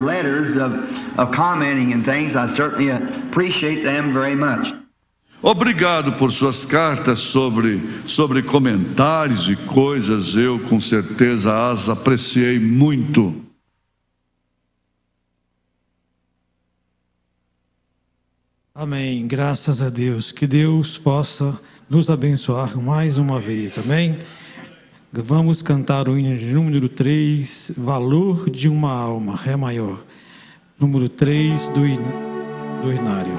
letters of commenting and things. I certainly appreciate them very much. Obrigado por suas cartas sobre comentários e coisas. Eu com certeza as apreciei muito. Amém. Graças a Deus. Que Deus possa nos abençoar mais uma vez. Amém. Vamos cantar o hino de número 3, Valor de uma Alma, Ré maior. Número 3 do Inário.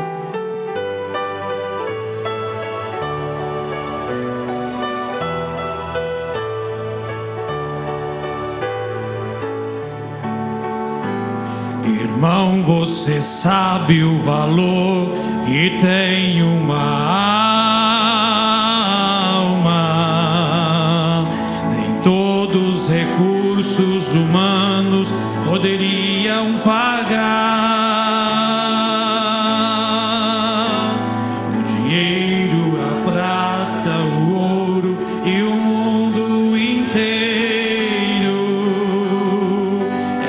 Irmão, você sabe o valor que tem uma alma. Nem todos os recursos humanos poderiam pagar. O dinheiro, a prata, o ouro e o mundo inteiro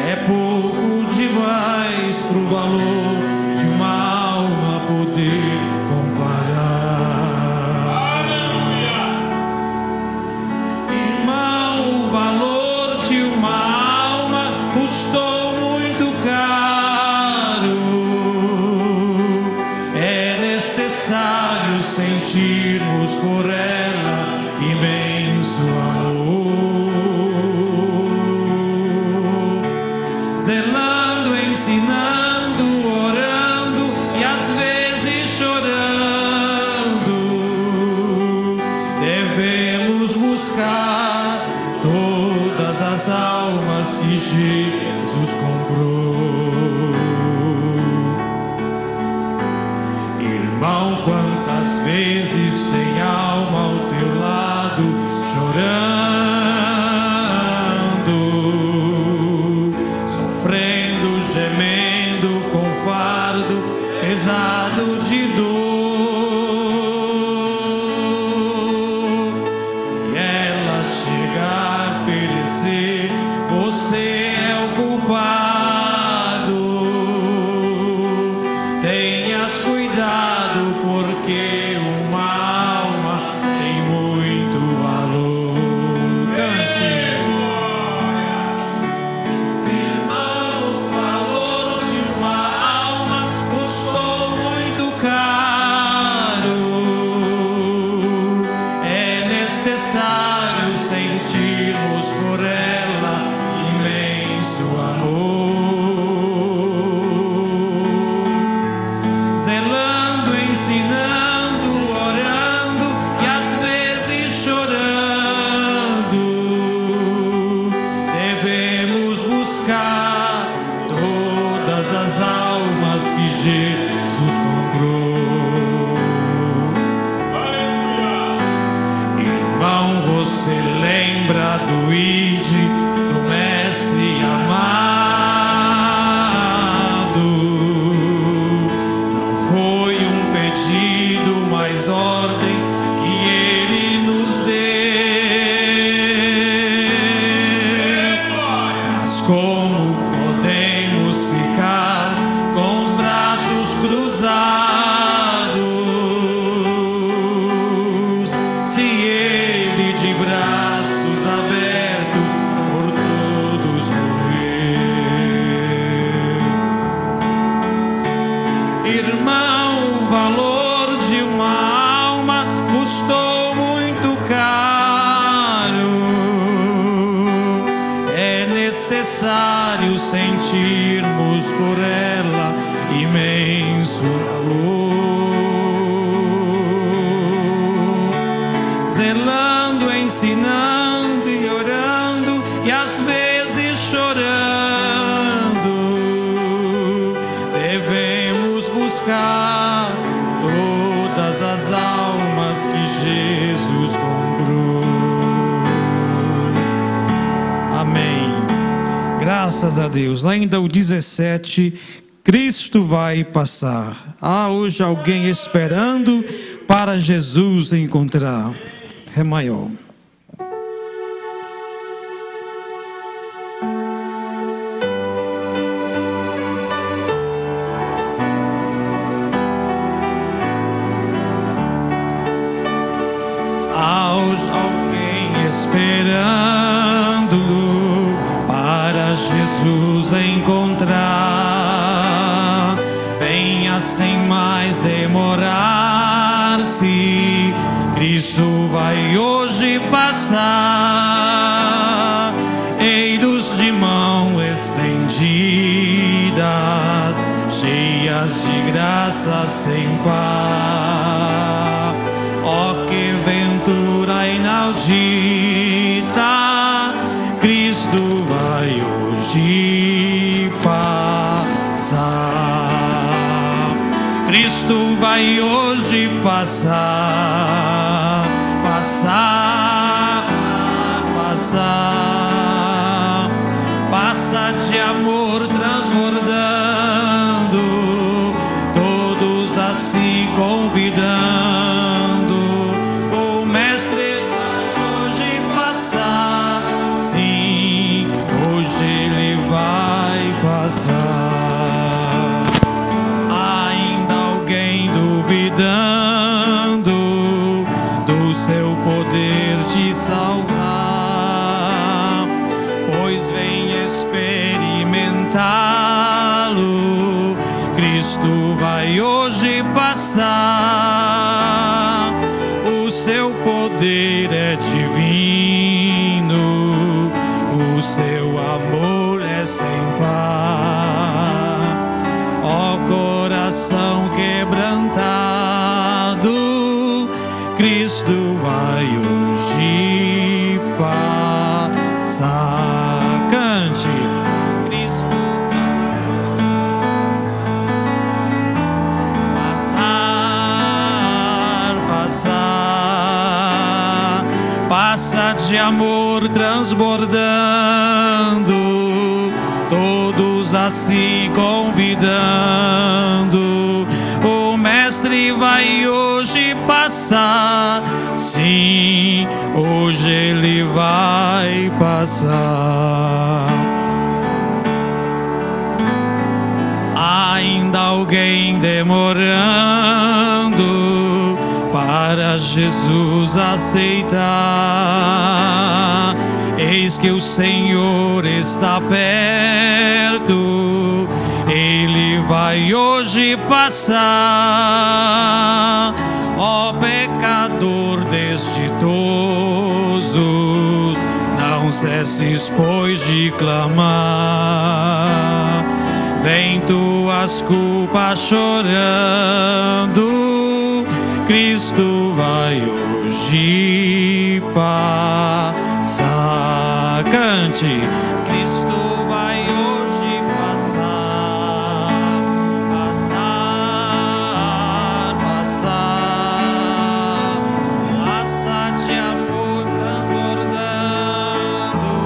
é pouco demais pro valor de uma alma poder comparar. Irmão, o valor de uma alma custou muito caro. É necessário sentirmos por ela imenso amor, zelando, ensinando, orando e às vezes chorando. Devemos buscar todas as almas que Jesus comprou. Irmão, quantas vezes tem alma ao teu lado chorando, sofrendo, gemendo com fardo pesado de dor. Se ela chegar a perecer, você é o culpado. Tenhas cuidado, porque uma alma tem muito valor. Cante. Irmão, o valor de uma alma custou muito caro. É necessário sentirmos por ela imenso amor, zelando, ensinando, orando e às vezes chorando. Devemos buscar todas as almas que Jesus comprou. Irmão, você lembra do ID do Mestre amado? Não foi um pedido, mas ordem que ele nos deu. Mas como podemos ficar com os braços cruzados, se ele de braços abertos por todos morreu? Irmão, o valor de uma alma custou muito caro. É necessário sentirmos por ela imenso valor, zelando, ensinando e orando e às vezes chorando. Devemos buscar todas as almas que Jesus comprou. Amém. Graças a Deus. Ainda o 17, Cristo vai passar. Há hoje alguém esperando para Jesus encontrar. Ré maior. encontrar. Venha sem mais demorar-se, Cristo vai hoje passar. Eiros de mão estendidas, cheias de graça sem par. Ó, que ventura inaudita, Cristo vai hoje passar. Cristo vai hoje passar, passar, passar. Passa de amor transbordando, todos a se convidando. O Mestre vai hoje passar, sim, hoje ele vai passar. Ainda alguém duvidando do seu poder te salvar, pois vem experimentá-lo. Cristo vai hoje passar. O seu poder é divino, o seu amor é sem par. Ó, coração quebrantado, Cristo vai hoje passar. Cante. Cristo passar, passar. Passa de amor transbordando, todos a se convidando. O Mestre vai hoje passar, sim, hoje ele vai passar. Ainda alguém demorando para Jesus aceitar. Eis que o Senhor está perto, ele vai hoje passar. Ó, pecador desditoso, não cesses, pois, de clamar. Vem tuas culpas chorando, Cristo vai hoje passar. Cante. Cristo vai hoje passar, passar, passar. Passa de amor transbordando,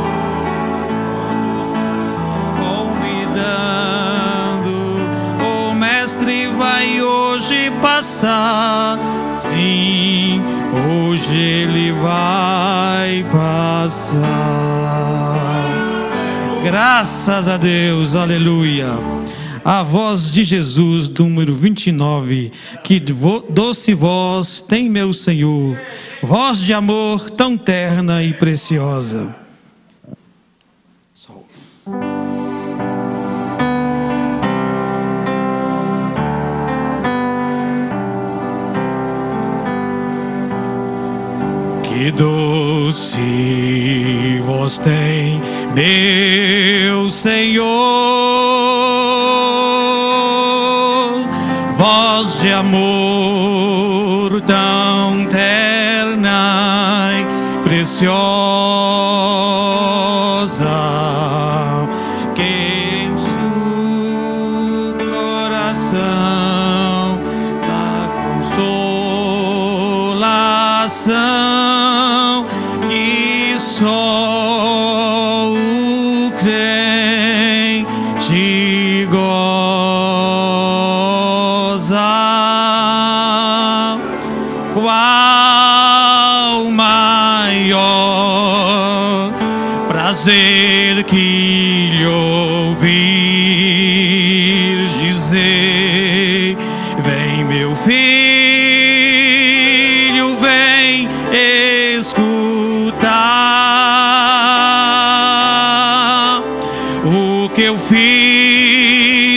convidando. O Mestre vai hoje passar, sim, hoje ele vai passar. Graças a Deus, aleluia. A voz de Jesus, número 29. Que doce voz tem meu Senhor, voz de amor tão terna e preciosa. Que doce voz tem meu Senhor, voz de amor tão terna e preciosa, que enche o coração da consolação que só o crente goza. Qual maior prazer que lhe ouvir dizer: vem, meu filho, vem escutar o que eu fiz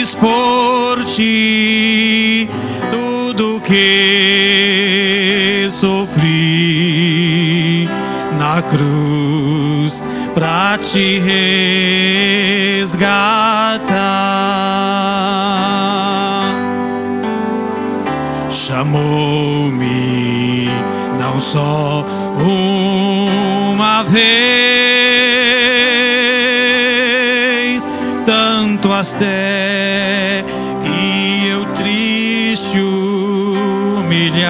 fiz por ti, tudo que sofri na cruz pra te resgatar. Chamou-me não só uma vez, tanto até que eu triste, humilhado,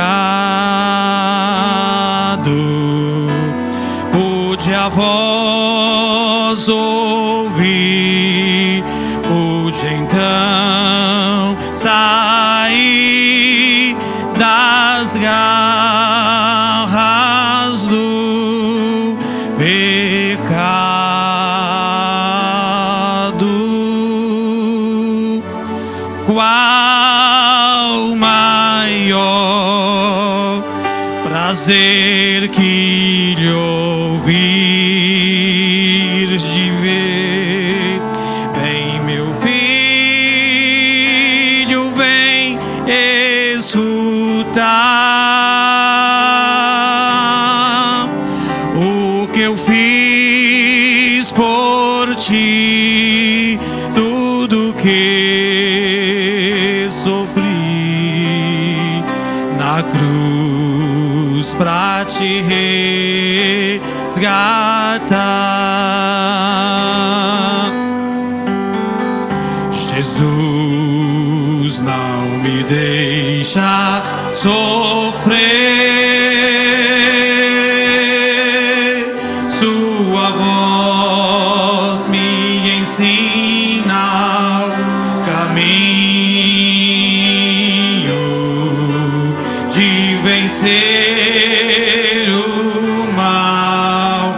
pude a voz ouvir, pude então sair das garras do pecado. Qual maior prazer que lhe ouvir de ver, vem meu filho, vem escutar o que eu fiz por ti, tudo que sofri na cruz pra te resgatar. Jesus não me deixa sofrer, sua voz me ensina o caminho de vencer o mal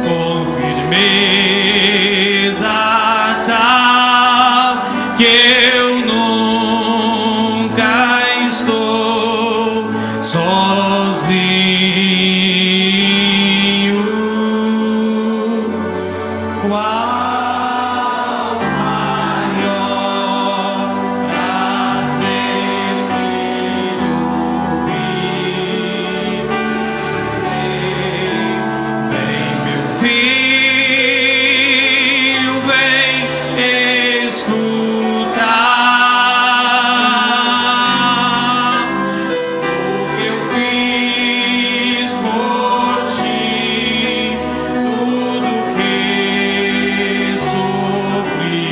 com firmeza tal que eu nunca estou sozinho. Qual maior prazer que lhe ouvir dizer, vem meu filho, vem escutar o que eu fiz por ti, tudo que sofri.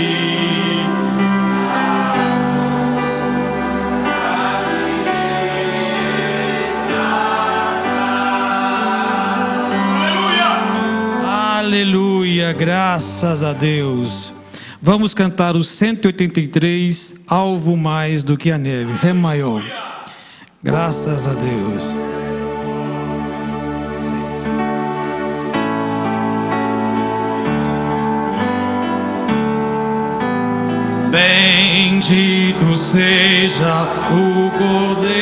Aleluia, graças a Deus. Vamos cantar o 183, alvo mais do que a neve, Ré maior. Graças a Deus. Bendito seja o Cordeiro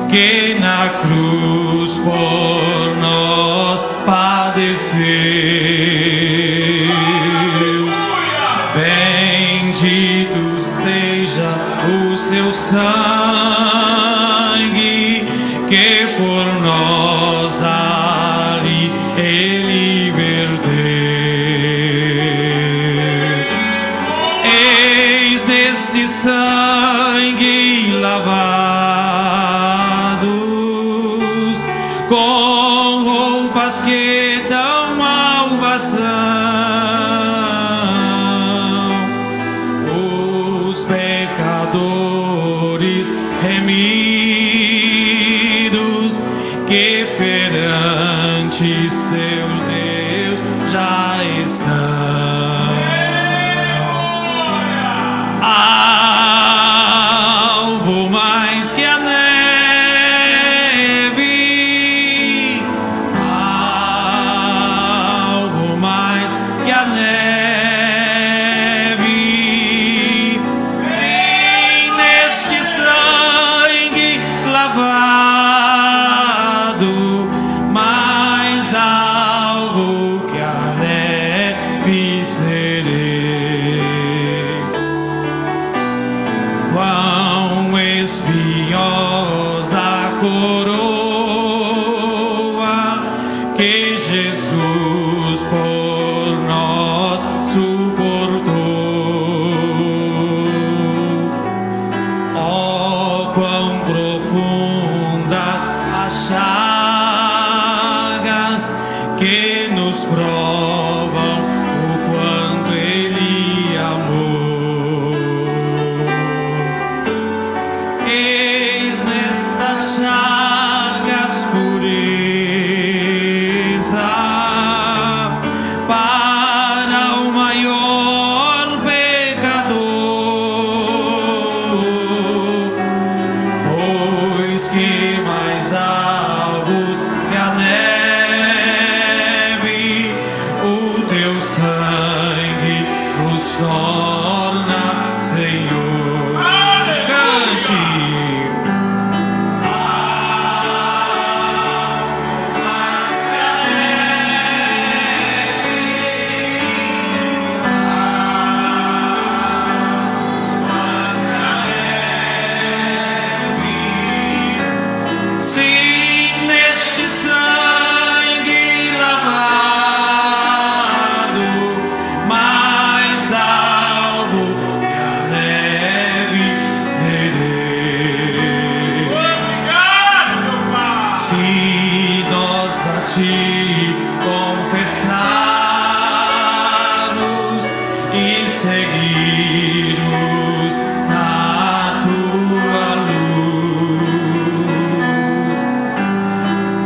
que na cruz por nós padeceu. Bendito seja o seu sangue que por nós ali ele verteu. Eis desse sangue lavados com roupas que dão salvação, os pecadores remidos que perante seus Deus já estão. Alvo mais que a neve, alvo mais que a neve, vem neste sangue torna, Senhor. Cante. Confessarmos e seguirmos na tua luz,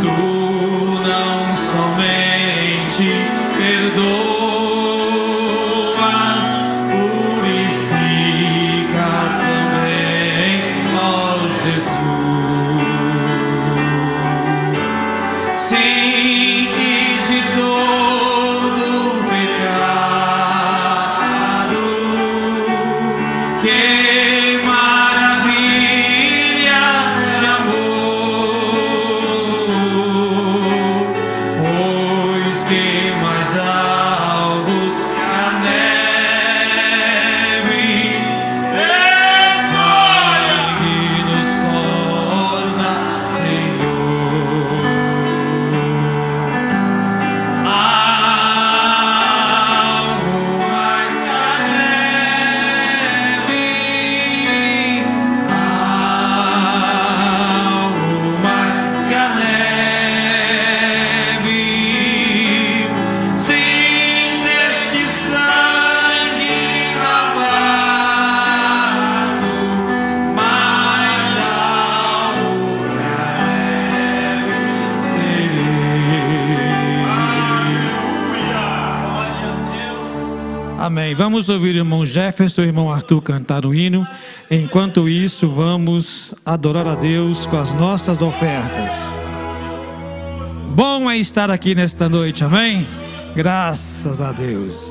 tu não somente perdoas, purifica também, ó Jesus. Sim, amém. Vamos ouvir o irmão Jefferson e o irmão Arthur cantar o hino. Enquanto isso, vamos adorar a Deus com as nossas ofertas. Bom é estar aqui nesta noite, amém? Graças a Deus.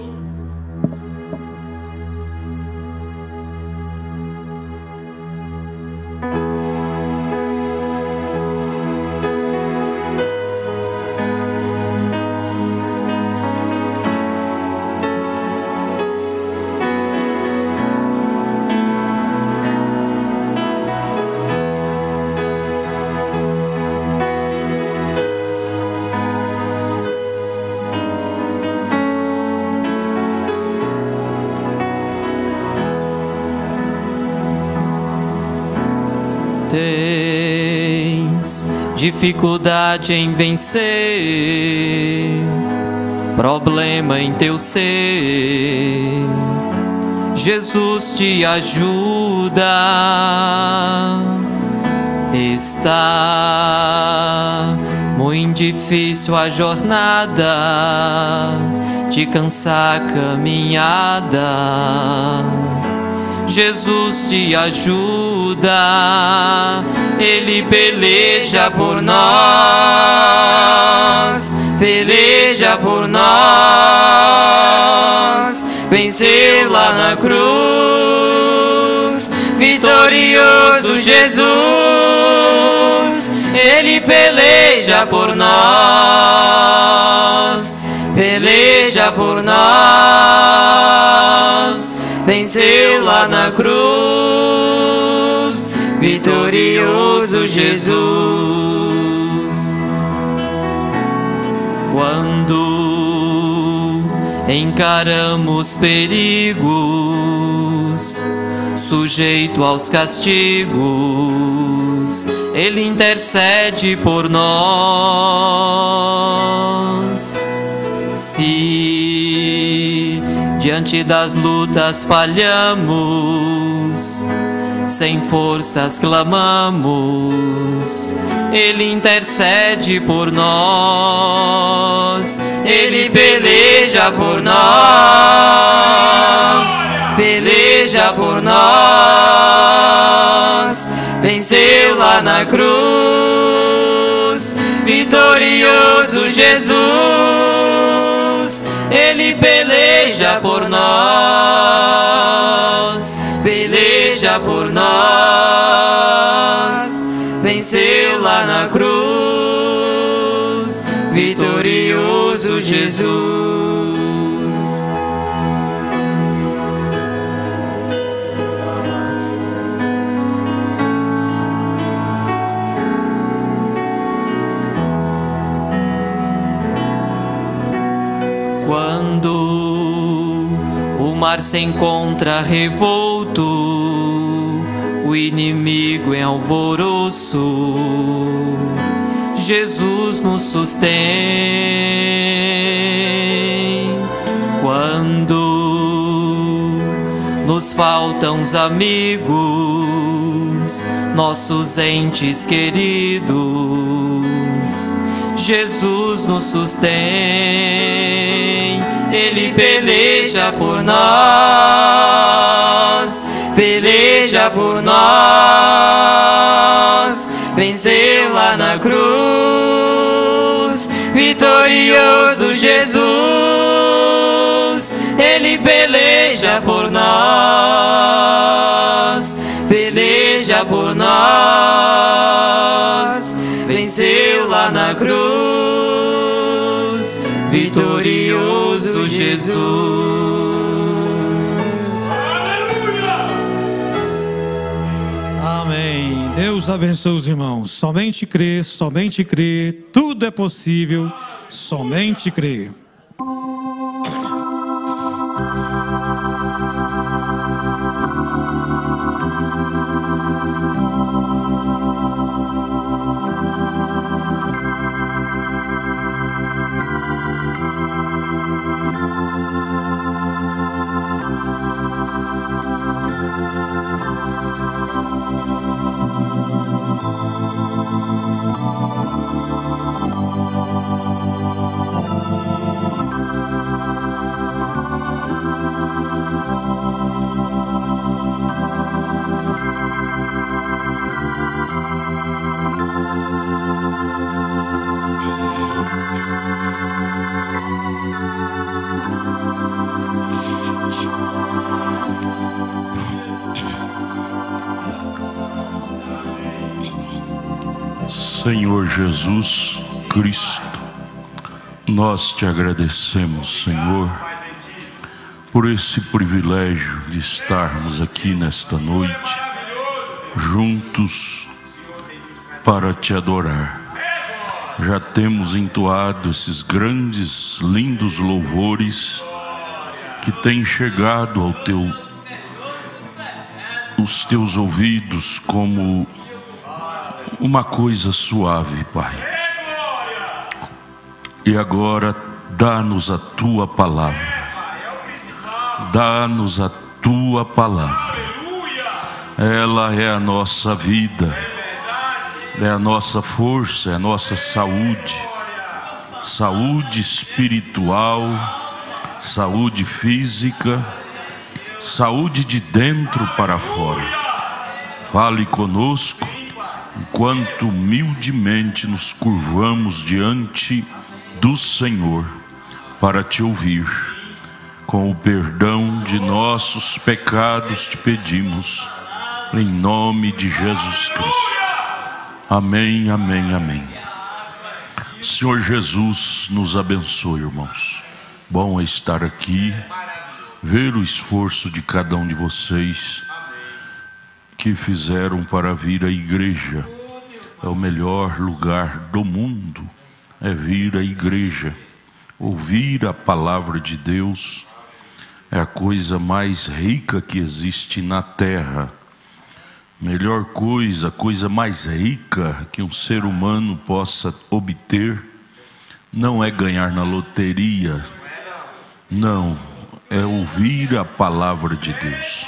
Tens dificuldade em vencer problema em teu ser, Jesus te ajuda. Está muito difícil a jornada, te cansa a caminhada, Jesus te ajuda, Ele peleja por nós, peleja por nós, venceu lá na cruz, vitorioso Jesus, Ele peleja por nós, peleja por nós, venceu lá na cruz, vitorioso Jesus. Quando encaramos perigos, sujeito aos castigos, Ele intercede por nós. Se diante das lutas falhamos, sem forças clamamos, Ele intercede por nós, Ele peleja por nós, peleja por nós, venceu lá na cruz, vitorioso Jesus, Ele peleja por nós, peleja por nós, venceu lá na cruz, vitorioso Jesus. Quando o mar se encontra revolto, o inimigo em alvoroço, Jesus nos sustém. Quando nos faltam os amigos, nossos entes queridos, Jesus nos sustém. Ele peleja por nós, peleja por nós, venceu lá na cruz, vitorioso Jesus. Ele peleja por nós, peleja por nós, venceu lá na cruz, vitorioso Jesus. Aleluia! Amém. Deus abençoe os irmãos. Somente crer, tudo é possível, somente crer. Senhor Jesus Cristo, nós te agradecemos, Senhor, por esse privilégio de estarmos aqui nesta noite, juntos para te adorar. Já temos entoado esses grandes, lindos louvores que têm chegado aos teus ouvidos como uma coisa suave, Pai. E agora dá-nos a tua palavra. Dá-nos a tua palavra. Ela é a nossa vida, é a nossa força, é a nossa saúde. Saúde espiritual, saúde física, saúde de dentro para fora. Fale conosco enquanto humildemente nos curvamos diante do Senhor para te ouvir. Com o perdão de nossos pecados te pedimos, em nome de Jesus Cristo. Amém, amém, amém. Senhor Jesus, nos abençoe, irmãos. Bom é estar aqui, ver o esforço de cada um de vocês que fizeram para vir à igreja. É o melhor lugar do mundo, é vir à igreja, ouvir a palavra de Deus. É a coisa mais rica que existe na terra. Melhor coisa, a coisa mais rica que um ser humano possa obter, não é ganhar na loteria, não, é ouvir a palavra de Deus.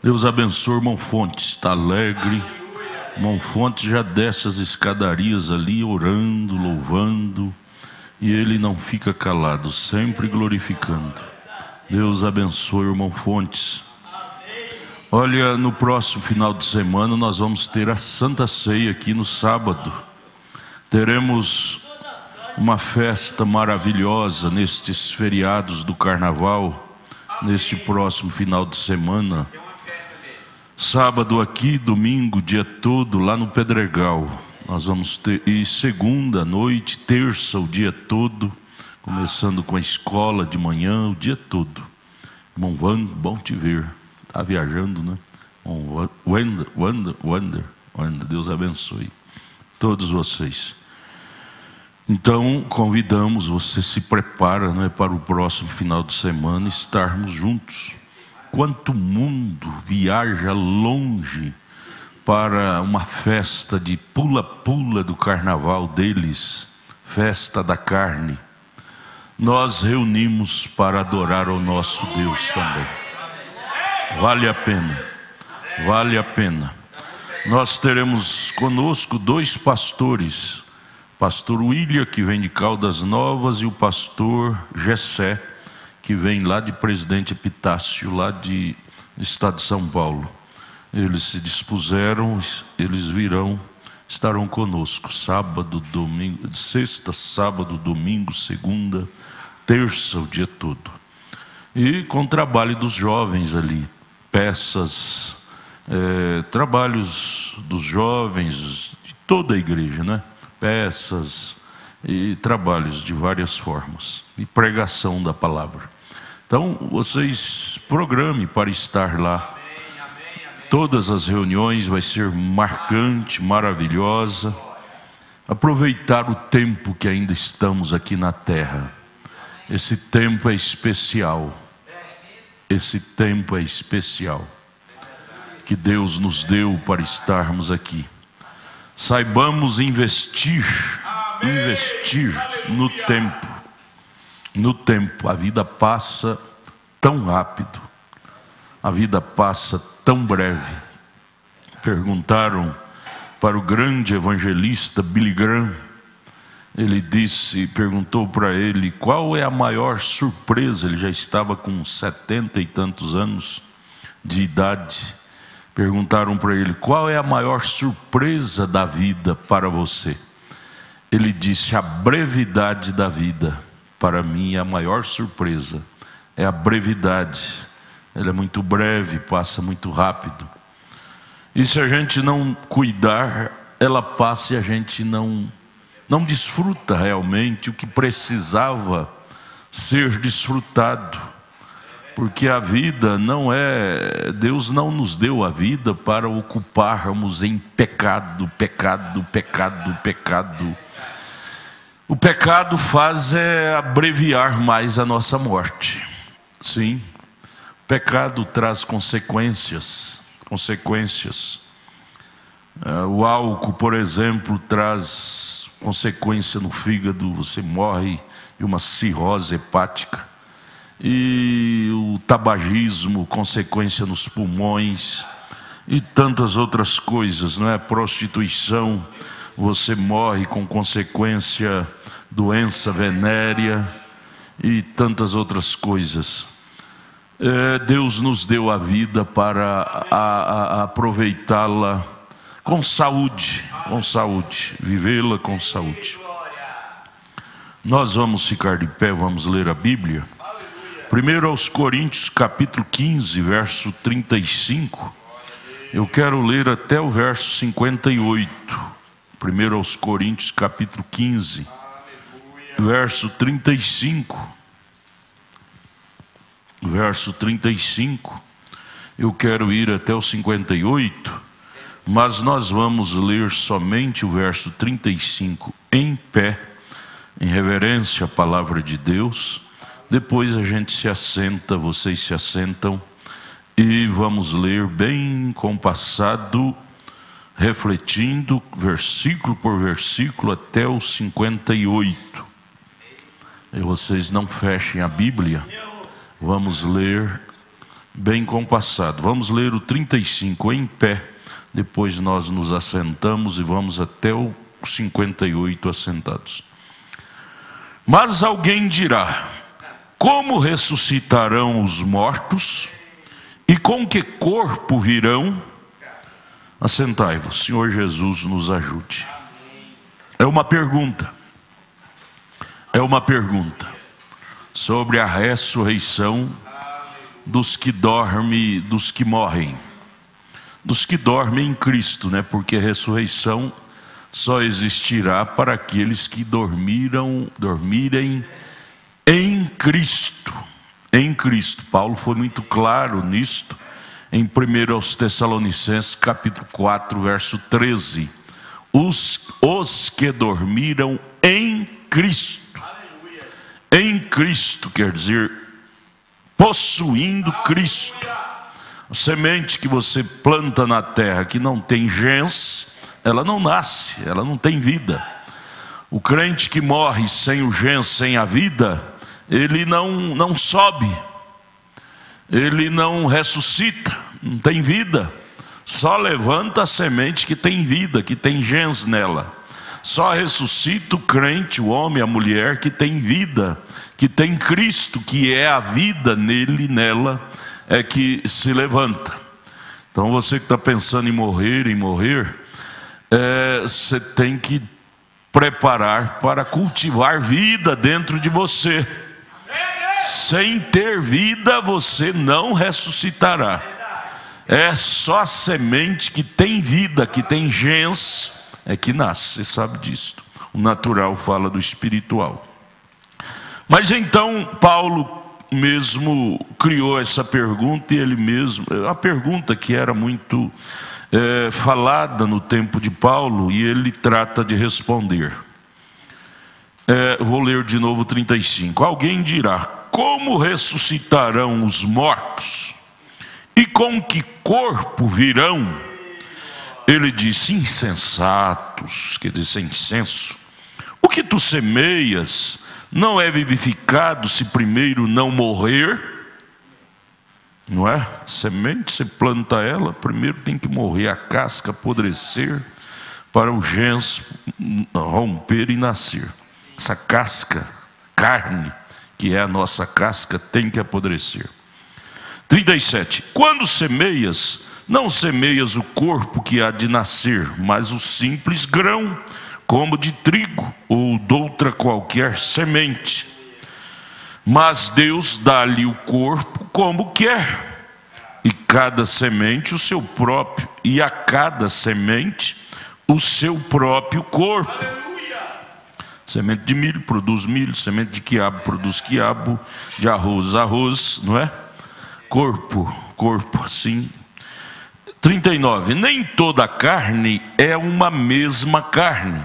Deus abençoe o irmão Fontes, está alegre. O irmão Fontes já desce as escadarias ali, orando, louvando, e ele não fica calado, sempre glorificando. Deus abençoe o irmão Fontes. Olha, no próximo final de semana nós vamos ter a Santa Ceia aqui no sábado. Teremos uma festa maravilhosa nestes feriados do Carnaval, neste próximo final de semana. Sábado aqui, domingo, dia todo, lá no Pedregal. Nós vamos ter, e segunda noite, terça, o dia todo, começando com a escola de manhã, o dia todo. Irmão Wander, bom te ver. Está viajando, né? Wander, Deus abençoe todos vocês. Então, convidamos, você se prepara, né, para o próximo final de semana estarmos juntos. Quanto mundo viaja longe para uma festa de pula-pula do carnaval deles, festa da carne. Nós reunimos para adorar ao nosso Deus também. Vale a pena, vale a pena. Nós teremos conosco 2 pastores, pastor William, que vem de Caldas Novas, e o pastor Gessé, que vem lá de Presidente Epitácio, lá do estado de São Paulo. Eles se dispuseram, eles virão, estarão conosco sábado, domingo, sexta, sábado, domingo, segunda, terça, o dia todo. E com o trabalho dos jovens ali, peças, trabalhos dos jovens, de toda a igreja, né? Peças e trabalhos de várias formas, e pregação da palavra. Então, vocês programem para estar lá. Todas as reuniões vai ser marcante, maravilhosa. Aproveitar o tempo que ainda estamos aqui na terra. Esse tempo é especial. Esse tempo é especial que Deus nos deu para estarmos aqui. Saibamos investir no tempo. No tempo, a vida passa tão rápido, a vida passa tão breve. Perguntaram para o grande evangelista Billy Graham, perguntou para ele qual é a maior surpresa. Ele já estava com 70 e tantos anos de idade. Perguntaram para ele: qual é a maior surpresa da vida para você? Ele disse: a brevidade da vida. Para mim, a maior surpresa é a brevidade. Ela é muito breve, passa muito rápido. E se a gente não cuidar, ela passa e a gente não desfruta realmente o que precisava ser desfrutado. Porque a vida não é... Deus não nos deu a vida para ocuparmos em pecado. O pecado faz abreviar mais a nossa morte. Sim, o pecado traz consequências. O álcool, por exemplo, traz consequência no fígado. Você morre de uma cirrose hepática. E o tabagismo, consequência nos pulmões, e tantas outras coisas, não é? Prostituição, você morre com consequência, doença venérea e tantas outras coisas. Deus nos deu a vida para aproveitá-la com saúde, vivê-la com saúde. Nós vamos ficar de pé, vamos ler a Bíblia. 1 aos Coríntios, capítulo 15, verso 35. Eu quero ler até o verso 58. 1 aos Coríntios, capítulo 15, verso 35. Verso 35. Eu quero ir até o 58, mas nós vamos ler somente o verso 35 em pé, em reverência à palavra de Deus. Depois a gente se assenta, vocês se assentam, e vamos ler bem compassado, refletindo versículo por versículo até o 58. E vocês não fechem a Bíblia, vamos ler bem compassado. Vamos ler o 35 em pé, depois nós nos assentamos e vamos até o 58 assentados. Mas alguém dirá: como ressuscitarão os mortos? E com que corpo virão? Assentai-vos. Senhor Jesus, nos ajude. É uma pergunta sobre a ressurreição dos que dormem, dos que morrem. dos que dormem em Cristo, né? Porque a ressurreição só existirá para aqueles que dormirem em Cristo. Em Cristo. Paulo foi muito claro nisto em 1 aos Tessalonicenses capítulo 4, verso 13. Os que dormiram em Cristo. Em Cristo quer dizer possuindo Cristo. A semente que você planta na terra que não tem gens, ela não nasce, ela não tem vida. O crente que morre sem o gens, sem a vida, ele não sobe, ele não ressuscita, não tem vida. Só levanta a semente que tem vida, que tem gens nela. Só ressuscita o crente, o homem, a mulher que tem vida, que tem Cristo, que é a vida nele, nela, é que se levanta. Então você que está pensando em morrer, você tem que preparar para cultivar vida dentro de você. Sem ter vida você não ressuscitará. É só a semente que tem vida, que tem gens, é que nasce. Você sabe disso. O natural fala do espiritual. Mas então Paulo mesmo criou essa pergunta, e ele mesmo, a pergunta que era muito falada no tempo de Paulo, e ele trata de responder. Vou ler de novo 35. Alguém dirá: como ressuscitarão os mortos? E com que corpo virão? Ele disse: insensatos, quer dizer, sem senso. O que tu semeias não é vivificado se primeiro não morrer? Não é? Semente, você planta ela, primeiro tem que morrer, a casca apodrecer, para o gens romper e nascer. Essa casca, carne, que é a nossa casca, tem que apodrecer. 37. Quando semeias, não semeias o corpo que há de nascer, mas o simples grão, como de trigo ou de outra qualquer semente. Mas Deus dá-lhe o corpo como quer, e cada semente o seu próprio, e a cada semente o seu próprio corpo. Semente de milho produz milho, semente de quiabo produz quiabo, de arroz, não é? Corpo, assim. 39. Nem toda carne é uma mesma carne,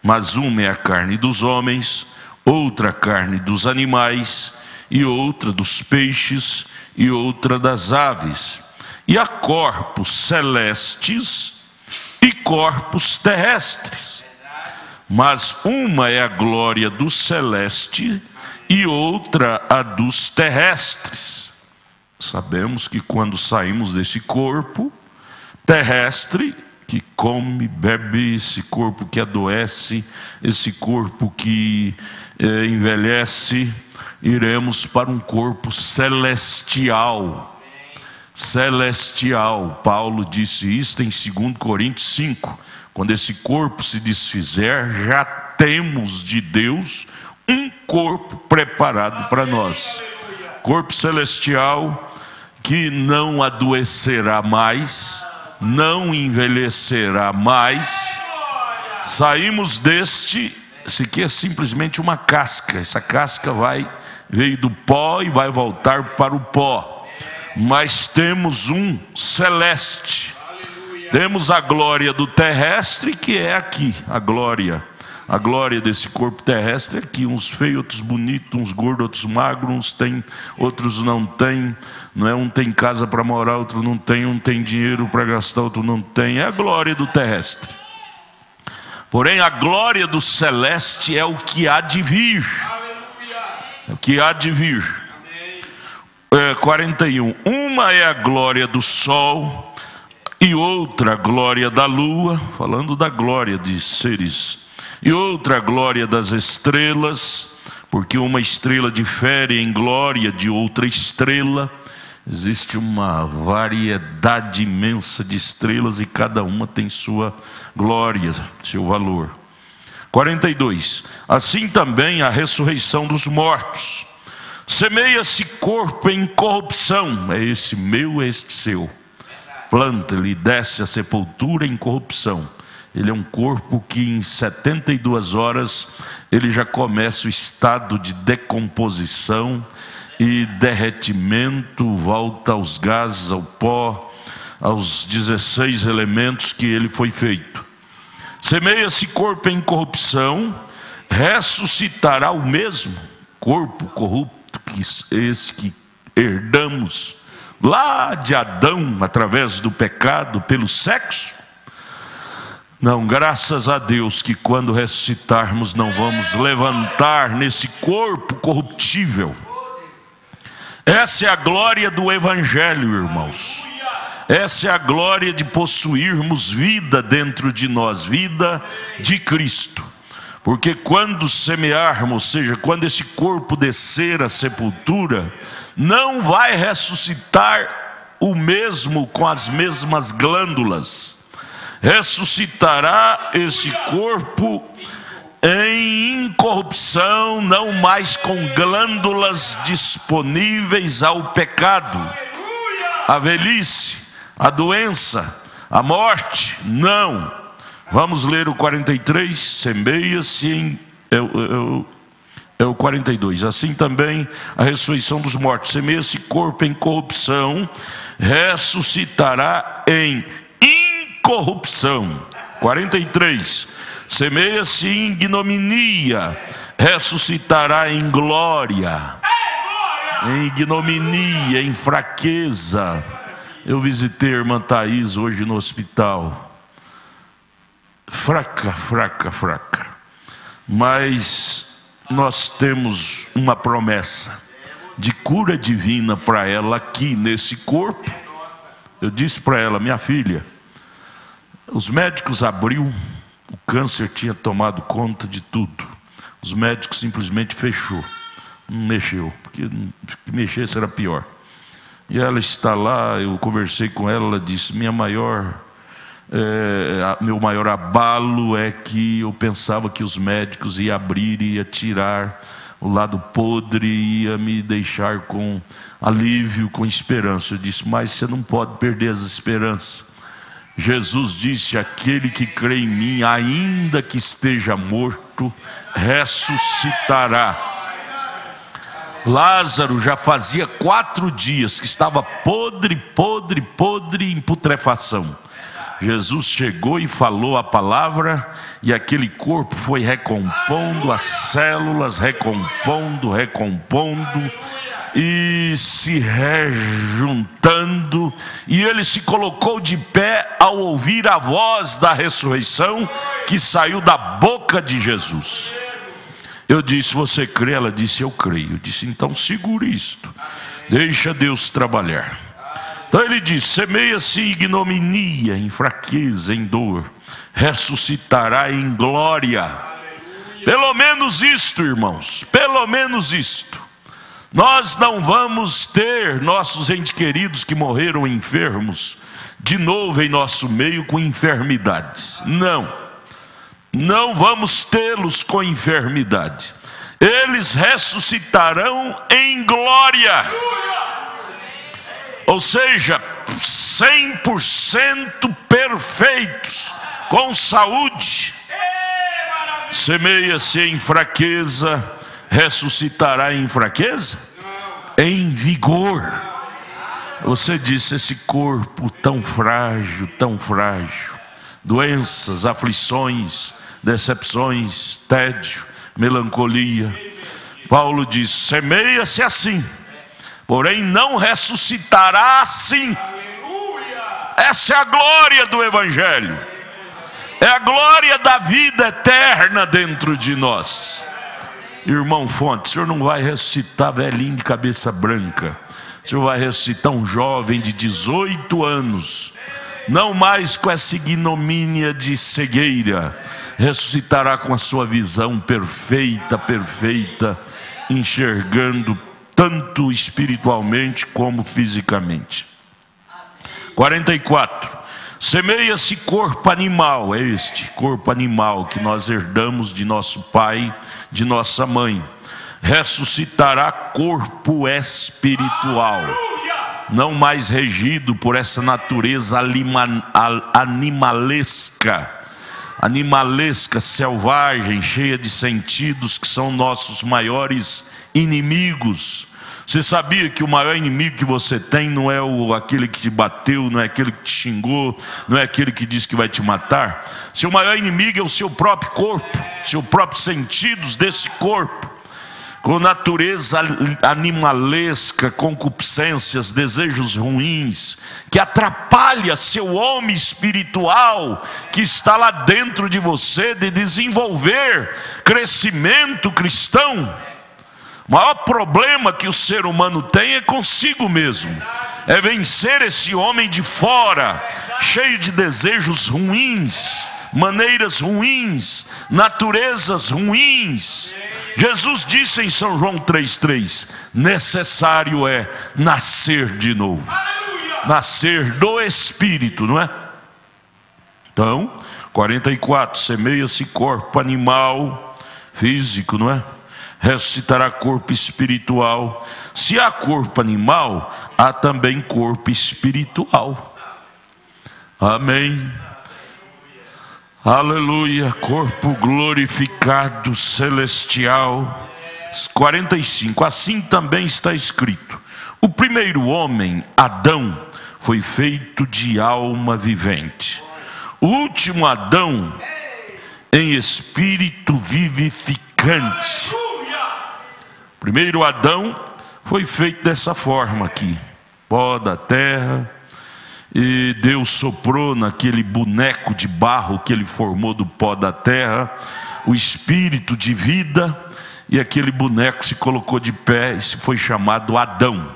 mas uma é a carne dos homens, outra a carne dos animais, e outra dos peixes, e outra das aves. E há corpos celestes e corpos terrestres, mas uma é a glória do celeste e outra a dos terrestres. Sabemos que quando saímos desse corpo terrestre, que come, bebe, esse corpo que adoece, esse corpo que envelhece, iremos para um corpo celestial. Celestial. Paulo disse isso em 2 Coríntios 5. Quando esse corpo se desfizer, já temos de Deus um corpo preparado para nós. Corpo celestial que não adoecerá mais, não envelhecerá mais. Saímos deste, esse aqui é simplesmente uma casca. Essa casca veio do pó e vai voltar para o pó. Mas temos um celeste. Temos a glória do terrestre, que é aqui, a glória desse corpo terrestre aqui, uns feios, outros bonitos, uns gordos, outros magros, uns tem, outros não tem, não é? Um tem casa para morar, outro não tem, um tem dinheiro para gastar, outro não tem. É a glória do terrestre. Porém a glória do celeste é o que há de vir. É o que há de vir. 41. Uma é a glória do sol e outra a glória da lua, falando da glória de seres, e outra a glória das estrelas, porque uma estrela difere em glória de outra estrela. Existe uma variedade imensa de estrelas e cada uma tem sua glória, seu valor. 42. Assim também a ressurreição dos mortos. Semeia-se corpo em corrupção, é esse meu, é este seu. planta, ele desce à sepultura em corrupção. Ele é um corpo que em 72 horas ele já começa o estado de decomposição e derretimento, volta aos gases, ao pó, aos 16 elementos que ele foi feito. Semeia-se corpo em corrupção, ressuscitará o mesmo corpo corrupto que esse que herdamos lá de Adão, através do pecado, pelo sexo? Não, graças a Deus que quando ressuscitarmos não vamos levantar nesse corpo corruptível. Essa é a glória do Evangelho, irmãos. Essa é a glória de possuirmos vida dentro de nós, vida de Cristo. Porque quando semearmos, ou seja, quando esse corpo descer à sepultura, não vai ressuscitar o mesmo com as mesmas glândulas. Ressuscitará esse corpo em incorrupção, não mais com glândulas disponíveis ao pecado, a velhice, a doença, a morte, não. Vamos ler o 43, semeia-se em... É o 42, assim também a ressurreição dos mortos, semeia-se corpo em corrupção, ressuscitará em incorrupção. 43, semeia-se em ignominia, ressuscitará em glória. Em ignominia, em fraqueza. Eu visitei a irmã Thaís hoje no hospital. Fraca. Mas nós temos uma promessa de cura divina para ela aqui nesse corpo. Eu disse para ela: minha filha, os médicos abriu, o câncer tinha tomado conta de tudo. Os médicos simplesmente fechou, não mexeu, porque se mexesse era pior. E ela está lá, eu conversei com ela, ela disse: meu maior abalo é que eu pensava que os médicos iam abrir e iam tirar o lado podre, ia me deixar com alívio, com esperança. Eu disse: mas você não pode perder as esperanças. Jesus disse: aquele que crê em mim, ainda que esteja morto, ressuscitará. Lázaro já fazia 4 dias que estava podre em putrefação. Jesus chegou e falou a palavra, e aquele corpo foi recompondo, as células recompondo, e se rejuntando, e ele se colocou de pé ao ouvir a voz da ressurreição que saiu da boca de Jesus. Eu disse: você crê? Ela disse: eu creio. Eu disse: então segure isto, deixa Deus trabalhar. Então ele diz: semeia-se em ignominia, em fraqueza, em dor, ressuscitará em glória. Pelo menos isto, irmãos, pelo menos isto. Nós não vamos ter nossos entes queridos que morreram enfermos de novo em nosso meio com enfermidades. Não vamos tê-los com enfermidade. Eles ressuscitarão em glória. Ou seja, 100% perfeitos, com saúde. Semeia-se em fraqueza, ressuscitará em fraqueza? Em vigor. Você disse: esse corpo tão frágil, doenças, aflições, decepções, tédio, melancolia. Paulo diz: semeia-se assim, porém não ressuscitará assim. Essa é a glória do Evangelho, é a glória da vida eterna dentro de nós. Irmão Fonte, o senhor não vai ressuscitar velhinho de cabeça branca, o senhor vai ressuscitar um jovem de 18 anos, não mais com essa ignomínia de cegueira. Ressuscitará com a sua visão perfeita, enxergando tanto espiritualmente como fisicamente. 44. Semeia-se corpo animal, é este corpo animal que nós herdamos de nosso pai, de nossa mãe. Ressuscitará corpo espiritual. não mais regido por essa natureza animalesca, selvagem, cheia de sentidos, que são nossos maiores inimigos. Você sabia que o maior inimigo que você tem não é aquele que te bateu, não é aquele que te xingou, não é aquele que disse que vai te matar? Seu maior inimigo é o seu próprio corpo, seus próprios sentidos desse corpo, com natureza animalesca, concupiscências, desejos ruins, que atrapalha seu homem espiritual, que está lá dentro de você, de desenvolver crescimento cristão. O maior problema que o ser humano tem é consigo mesmo, é vencer esse homem de fora, cheio de desejos ruins, maneiras ruins, naturezas ruins. Jesus disse em São João 3,3: necessário é nascer de novo, nascer do Espírito, não é? Então, 44, semeia-se corpo animal, físico, não é? Ressuscitará corpo espiritual. Se há corpo animal, há também corpo espiritual. Amém. Aleluia. Corpo glorificado, celestial. 45. Assim também está escrito: o primeiro homem, Adão, foi feito de alma vivente. O último Adão, em espírito vivificante. Primeiro Adão foi feito dessa forma aqui, pó da terra, e Deus soprou naquele boneco de barro que ele formou do pó da terra, o espírito de vida, e aquele boneco se colocou de pé e foi chamado Adão.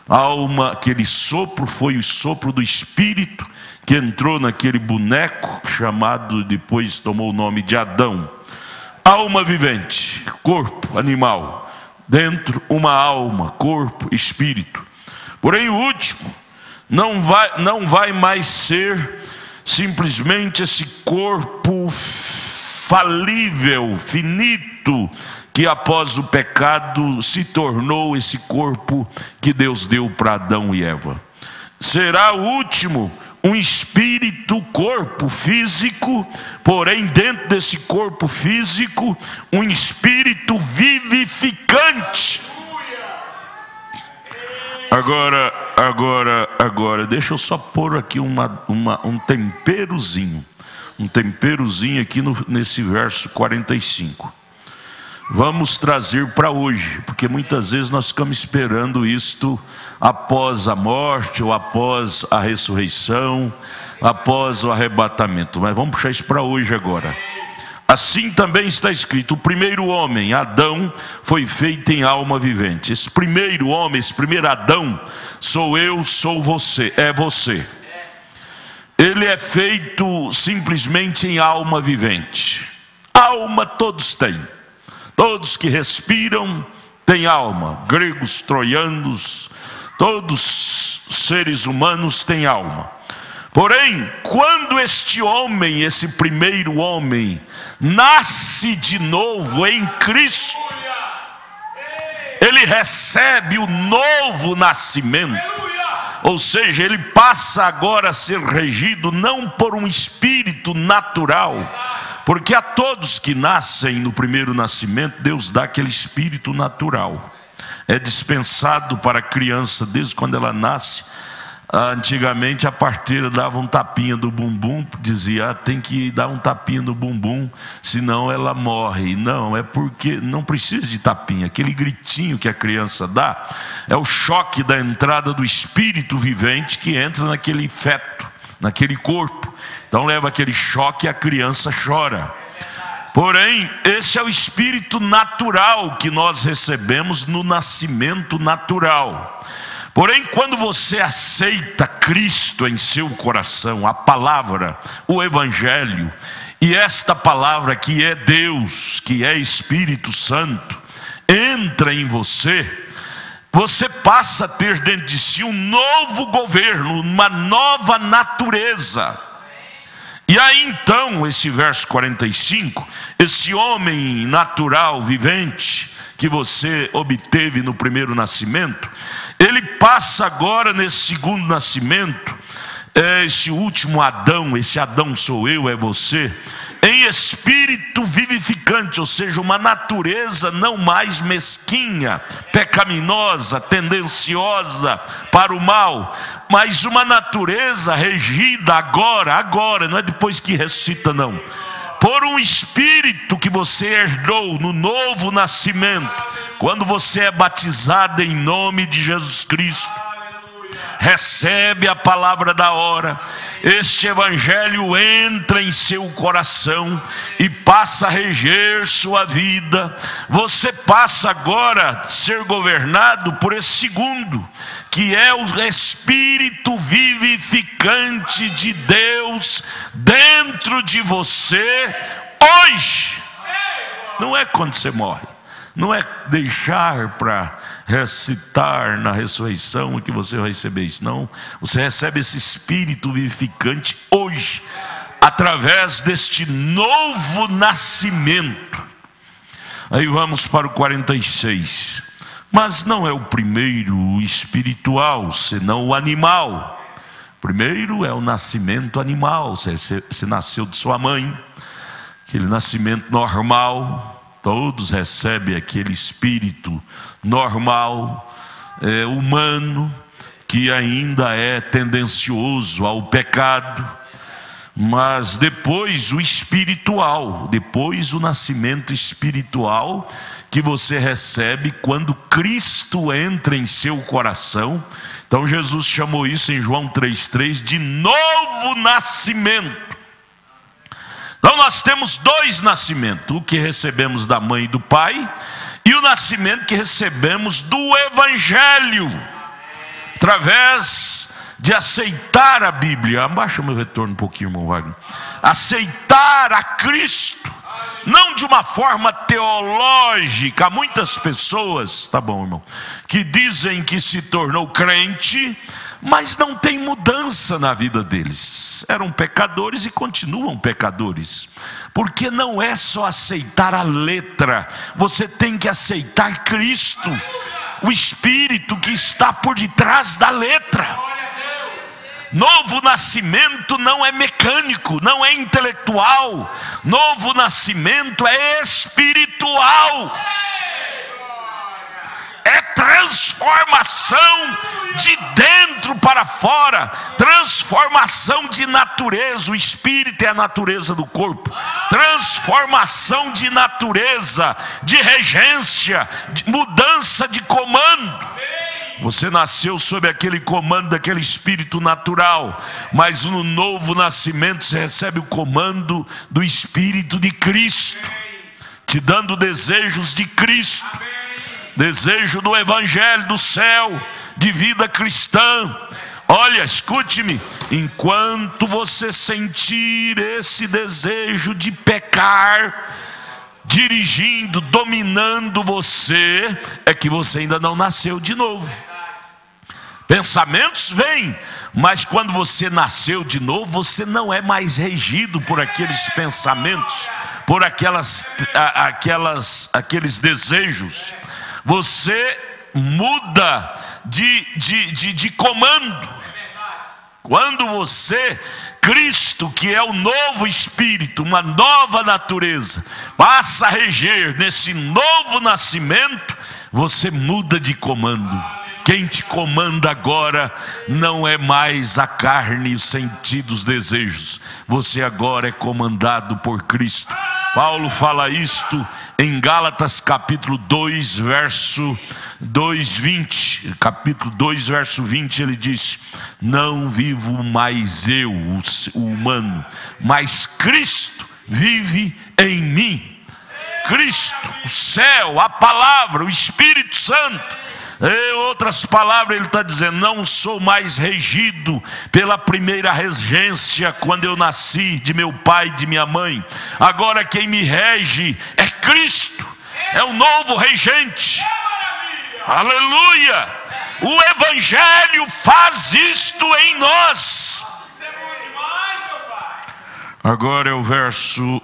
Alma, aquele sopro foi o sopro do espírito que entrou naquele boneco, chamado, depois tomou o nome de Adão. Alma vivente, corpo animal, dentro uma alma, corpo, espírito. Porém o último não vai mais ser simplesmente esse corpo falível, finito, que após o pecado se tornou esse corpo que Deus deu para Adão e Eva. Será o último um espírito, corpo físico, porém dentro desse corpo físico, um espírito vivificante. Agora, deixa eu só pôr aqui um temperozinho aqui nesse verso 45. Vamos trazer para hoje, porque muitas vezes nós ficamos esperando isto após a morte, ou após a ressurreição, após o arrebatamento. Mas vamos puxar isso para hoje agora. Assim também está escrito: o primeiro homem, Adão, foi feito em alma vivente. Esse primeiro homem, esse primeiro Adão, sou eu, sou você, é você. Ele é feito simplesmente em alma vivente. Alma todos têm. Todos que respiram têm alma. Gregos, troianos, todos seres humanos têm alma. Porém, quando este homem, esse primeiro homem, nasce de novo em Cristo, ele recebe o novo nascimento. Ou seja, ele passa agora a ser regido não por um espírito natural, porque a todos que nascem no primeiro nascimento, Deus dá aquele espírito natural. É dispensado para a criança desde quando ela nasce. Antigamente a parteira dava um tapinha do bumbum, dizia: tem que dar um tapinha no bumbum, senão ela morre. Não, é porque não precisa de tapinha. Aquele gritinho que a criança dá é o choque da entrada do espírito vivente que entra naquele feto, naquele corpo. Então leva aquele choque e a criança chora. Porém, esse é o espírito natural que nós recebemos no nascimento natural. Porém, quando você aceita Cristo em seu coração, a palavra, o Evangelho, e esta palavra que é Deus, que é Espírito Santo, entra em você, você passa a ter dentro de si um novo governo, uma nova natureza. E aí então, esse verso 45, esse homem natural, vivente, que você obteve no primeiro nascimento, ele passa agora nesse segundo nascimento, esse último Adão, esse Adão sou eu, é você, em espírito vivificante, ou seja, uma natureza não mais mesquinha, pecaminosa, tendenciosa para o mal, mas uma natureza regida agora, não é depois que ressuscita não, por um espírito que você herdou no novo nascimento, quando você é batizado em nome de Jesus Cristo. Recebe a palavra da hora, este evangelho entra em seu coração e passa a reger sua vida. Você passa agora a ser governado por esse segundo, que é o Espírito vivificante de Deus dentro de você hoje. Não é quando você morre, não é deixar para recitar na ressurreição que você vai receber isso, não. Você recebe esse Espírito vivificante hoje, através deste novo nascimento. Aí vamos para o 46. Mas não é o primeiro espiritual, senão o animal. Primeiro é o nascimento animal. Você nasceu de sua mãe, aquele nascimento normal. Todos recebem aquele espírito normal, humano, que ainda é tendencioso ao pecado. Mas depois o espiritual, depois o nascimento espiritual que você recebe quando Cristo entra em seu coração. Então Jesus chamou isso em João 3,3 de novo nascimento. Então nós temos dois nascimentos, o que recebemos da mãe e do pai, e o nascimento que recebemos do Evangelho, através de aceitar a Bíblia. Abaixa meu retorno um pouquinho, irmão Wagner. Aceitar a Cristo, não de uma forma teológica. Há muitas pessoas, tá bom, irmão, que dizem que se tornou crente, mas não tem mudança na vida deles. Eram pecadores e continuam pecadores. Porque não é só aceitar a letra, você tem que aceitar Cristo, o Espírito que está por detrás da letra. Novo nascimento não é mecânico, não é intelectual. Novo nascimento é espiritual. É transformação de dentro para fora, transformação de natureza. O espírito é a natureza do corpo. Transformação de natureza, de regência, de mudança de comando. Você nasceu sob aquele comando daquele espírito natural, mas no novo nascimento você recebe o comando do Espírito de Cristo, te dando desejos de Cristo, desejo do Evangelho, do céu, de vida cristã. Olha, escute-me, enquanto você sentir esse desejo de pecar dirigindo, dominando você, é que você ainda não nasceu de novo. Pensamentos vêm, mas quando você nasceu de novo, você não é mais regido por aqueles pensamentos, por aqueles desejos. Você muda de comando. Quando você, Cristo, que é o novo espírito, uma nova natureza, passa a reger nesse novo nascimento, você muda de comando. Quem te comanda agora não é mais a carne, os sentidos, os desejos. Você agora é comandado por Cristo. Paulo fala isto em Gálatas capítulo 2, verso 20. Capítulo 2, verso 20, ele diz: não vivo mais eu, o humano, mas Cristo vive em mim. Cristo, o céu, a palavra, o Espírito Santo. Em outras palavras, ele está dizendo: não sou mais regido pela primeira regência, quando eu nasci, de meu pai e de minha mãe. Agora quem me rege é Cristo, é o novo regente. Aleluia! O Evangelho faz isto em nós. Agora é o verso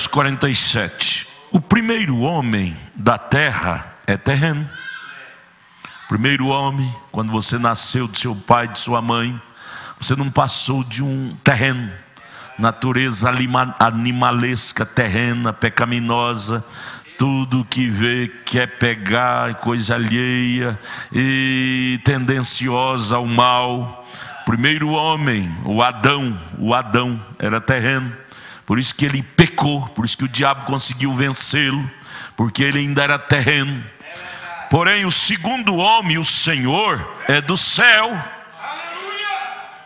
47. O primeiro homem da terra é terreno. Primeiro homem, quando você nasceu de seu pai e de sua mãe, você não passou de um terreno, natureza animalesca, terrena, pecaminosa, tudo que vê quer pegar, coisa alheia e tendenciosa ao mal. Primeiro homem, o Adão era terreno, por isso que ele pecou, por isso que o diabo conseguiu vencê-lo, porque ele ainda era terreno. Porém o segundo homem, o Senhor, é do céu.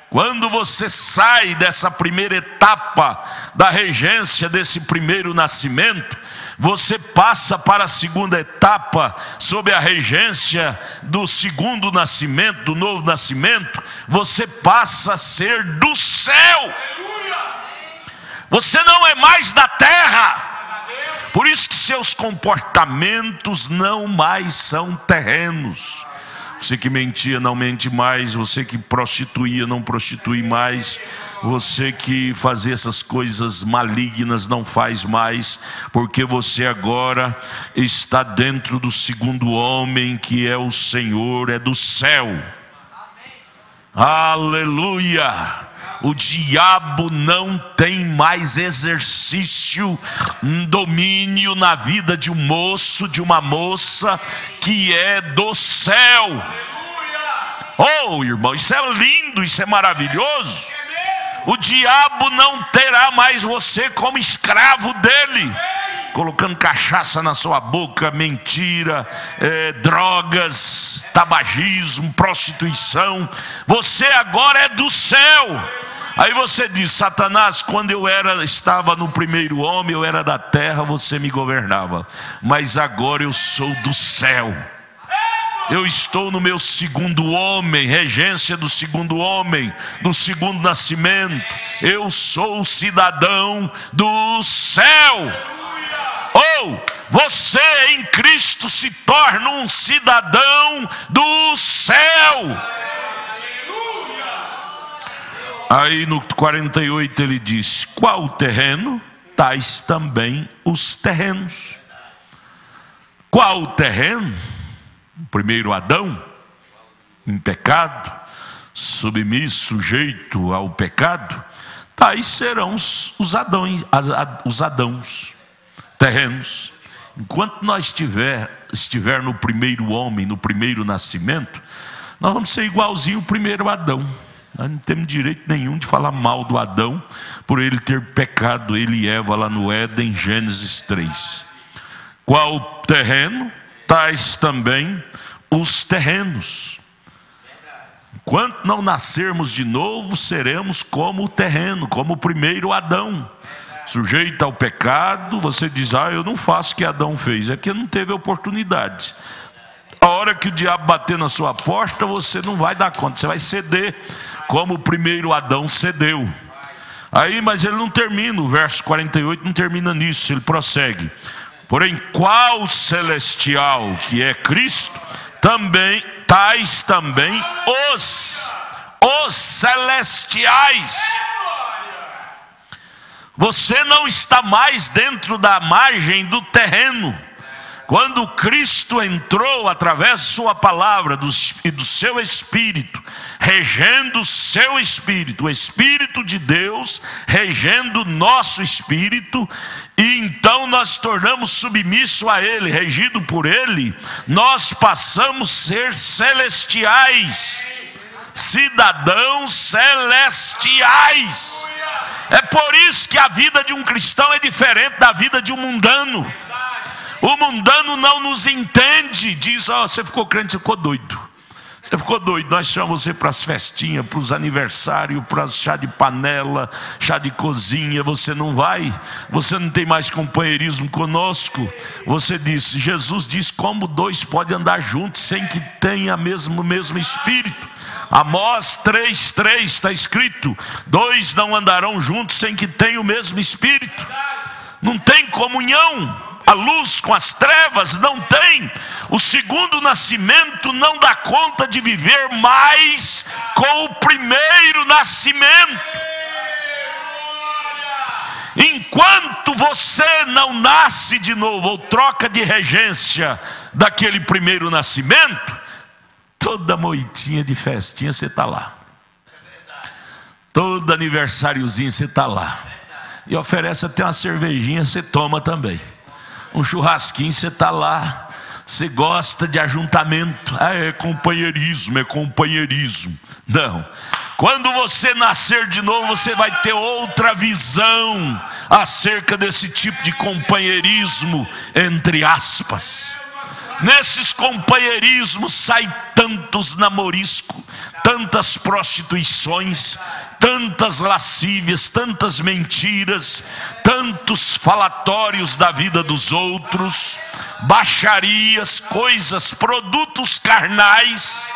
Quando você sai dessa primeira etapa da regência, desse primeiro nascimento, você passa para a segunda etapa, sob a regência do segundo nascimento, do novo nascimento, você passa a ser do céu. Você não é mais da terra. Por isso que seus comportamentos não mais são terrenos. Você que mentia não mente mais, você que prostituía não prostitui mais, você que fazia essas coisas malignas não faz mais, porque você agora está dentro do segundo homem, que é o Senhor, é do céu. Aleluia! O diabo não tem mais exercício, domínio na vida de um moço, de uma moça que é do céu. Oh, irmão, isso é lindo, isso é maravilhoso. O diabo não terá mais você como escravo dele, colocando cachaça na sua boca, mentira, drogas, tabagismo, prostituição. Você agora é do céu. Aí você diz: Satanás, quando eu estava no primeiro homem, eu era da terra, você me governava, mas agora eu sou do céu. Eu estou no meu segundo homem, regência do segundo homem, do segundo nascimento. Eu sou cidadão do céu. Ou você em Cristo se torna um cidadão do céu. Aí no 48 ele diz: qual terreno? Tais também os terrenos. Qual o terreno? O primeiro Adão, em pecado, submisso, sujeito ao pecado. Tais serão os adãos, terrenos. Enquanto nós estiver no primeiro homem, no primeiro nascimento, nós vamos ser igualzinho o primeiro Adão. Nós não temos direito nenhum de falar mal do Adão, por ele ter pecado, ele e Eva lá no Éden, Gênesis 3. Qual terreno? Tais também os terrenos. Enquanto não nascermos de novo, seremos como o terreno, como o primeiro Adão, sujeito ao pecado. Você diz: eu não faço o que Adão fez, é que não teve oportunidade. A hora que o diabo bater na sua porta, você não vai dar conta, você vai ceder, como o primeiro Adão cedeu. Aí, mas ele não termina, o verso 48 não termina nisso, ele prossegue: porém, qual celestial, que é Cristo, também, tais também os celestiais. Você não está mais dentro da margem do terreno. Quando Cristo entrou através de sua palavra e do seu Espírito, regendo o seu Espírito, o Espírito de Deus regendo o nosso Espírito, e então nós tornamos submisso a Ele, regido por Ele, nós passamos a ser celestiais, cidadãos celestiais. É por isso que a vida de um cristão é diferente da vida de um mundano. O mundano não nos entende, diz: você ficou crente, você ficou doido. Você ficou doido, nós chamamos você para as festinhas, para os aniversários, para chá de panela, chá de cozinha. Você não vai, você não tem mais companheirismo conosco. Você diz: Jesus diz: como dois podem andar juntos sem que tenham o mesmo Espírito? Amós 3:3 está escrito: dois não andarão juntos sem que tenham o mesmo Espírito. Não tem comunhão. A luz com as trevas não tem. O segundo nascimento não dá conta de viver mais com o primeiro nascimento. Enquanto você não nasce de novo, ou troca de regência daquele primeiro nascimento, Toda moitinha de festinha você está lá. Todo aniversáriozinho você está lá. E oferece até uma cervejinha, você toma também. Um churrasquinho, você está lá. Você gosta de ajuntamento. Ah, é companheirismo, é companheirismo. Não. Quando você nascer de novo, você vai ter outra visão acerca desse tipo de companheirismo, entre aspas. Nesses companheirismos sai tantos namoriscos, tantas prostituições, tantas lascívias, tantas mentiras, tantos falatórios da vida dos outros, baixarias, coisas, produtos carnais.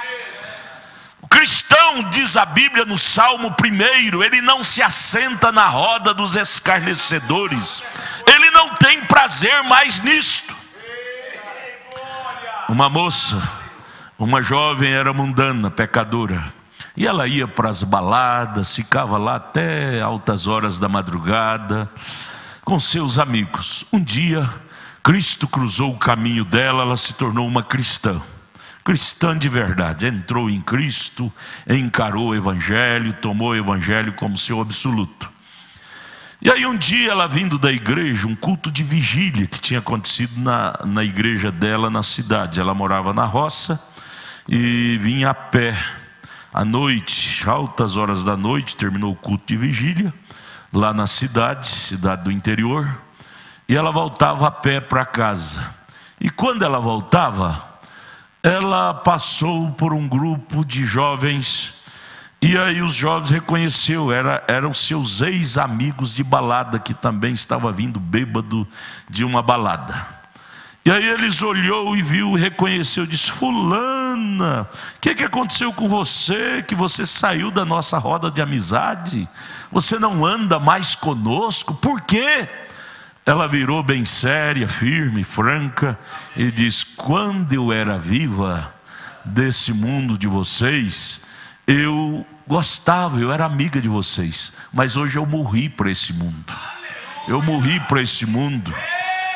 O cristão, diz a Bíblia no Salmo 1, ele não se assenta na roda dos escarnecedores, ele não tem prazer mais nisto. Uma moça, uma jovem, era mundana, pecadora, e ela ia para as baladas, ficava lá até altas horas da madrugada com seus amigos. Um dia Cristo cruzou o caminho dela, ela se tornou uma cristã de verdade, entrou em Cristo, encarou o Evangelho, tomou o Evangelho como seu absoluto. E aí um dia ela, vindo da igreja, um culto de vigília que tinha acontecido na igreja dela na cidade. Ela morava na roça e vinha a pé à noite, altas horas da noite, terminou o culto de vigília lá na cidade do interior, e ela voltava a pé para casa. E quando ela voltava, ela passou por um grupo de jovens. E aí os jovens reconheceu, eram seus ex-amigos de balada, que também estava vindo bêbado de uma balada. E aí eles olhou e viu, reconheceu, disse: fulana, o que aconteceu com você, que você saiu da nossa roda de amizade? Você não anda mais conosco, por quê? Ela virou bem séria, firme, franca, e disse: quando eu era viva desse mundo de vocês, eu gostava, eu era amiga de vocês, mas hoje eu morri para esse mundo. Eu morri para esse mundo.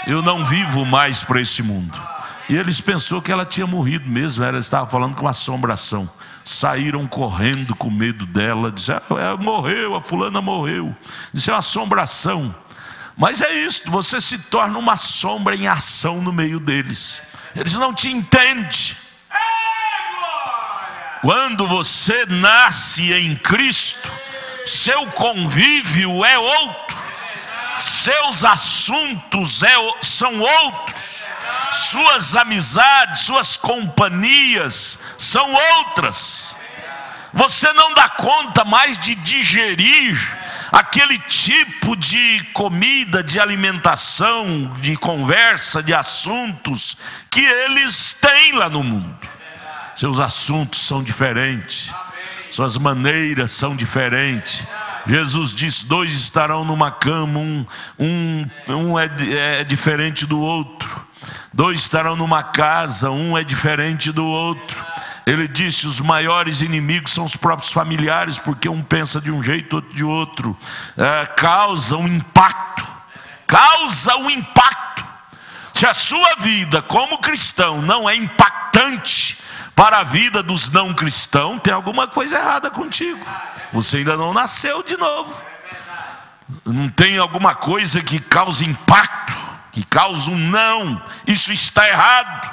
Eu não vivo mais para esse mundo. E eles pensaram que ela tinha morrido mesmo. Ela estava falando com uma assombração. Saíram correndo com medo dela. Disseram: morreu, a fulana morreu. Isso é uma assombração. Mas é isso, você se torna uma sombra em ação no meio deles. Eles não te entendem. Quando você nasce em Cristo, seu convívio é outro, seus assuntos são outros, suas amizades, suas companhias são outras. Você não dá conta mais de digerir aquele tipo de comida, de alimentação, de conversa, de assuntos que eles têm lá no mundo. Seus assuntos são diferentes, suas maneiras são diferentes. Jesus disse: dois estarão numa cama, um é diferente do outro. Dois estarão numa casa, um é diferente do outro. Ele disse: os maiores inimigos são os próprios familiares, porque um pensa de um jeito, outro de outro. Causa um impacto. Se a sua vida como cristão não é impactante para a vida dos não cristãos, tem alguma coisa errada contigo. Você ainda não nasceu de novo. Não tem alguma coisa que cause impacto, que cause um não. Isso está errado.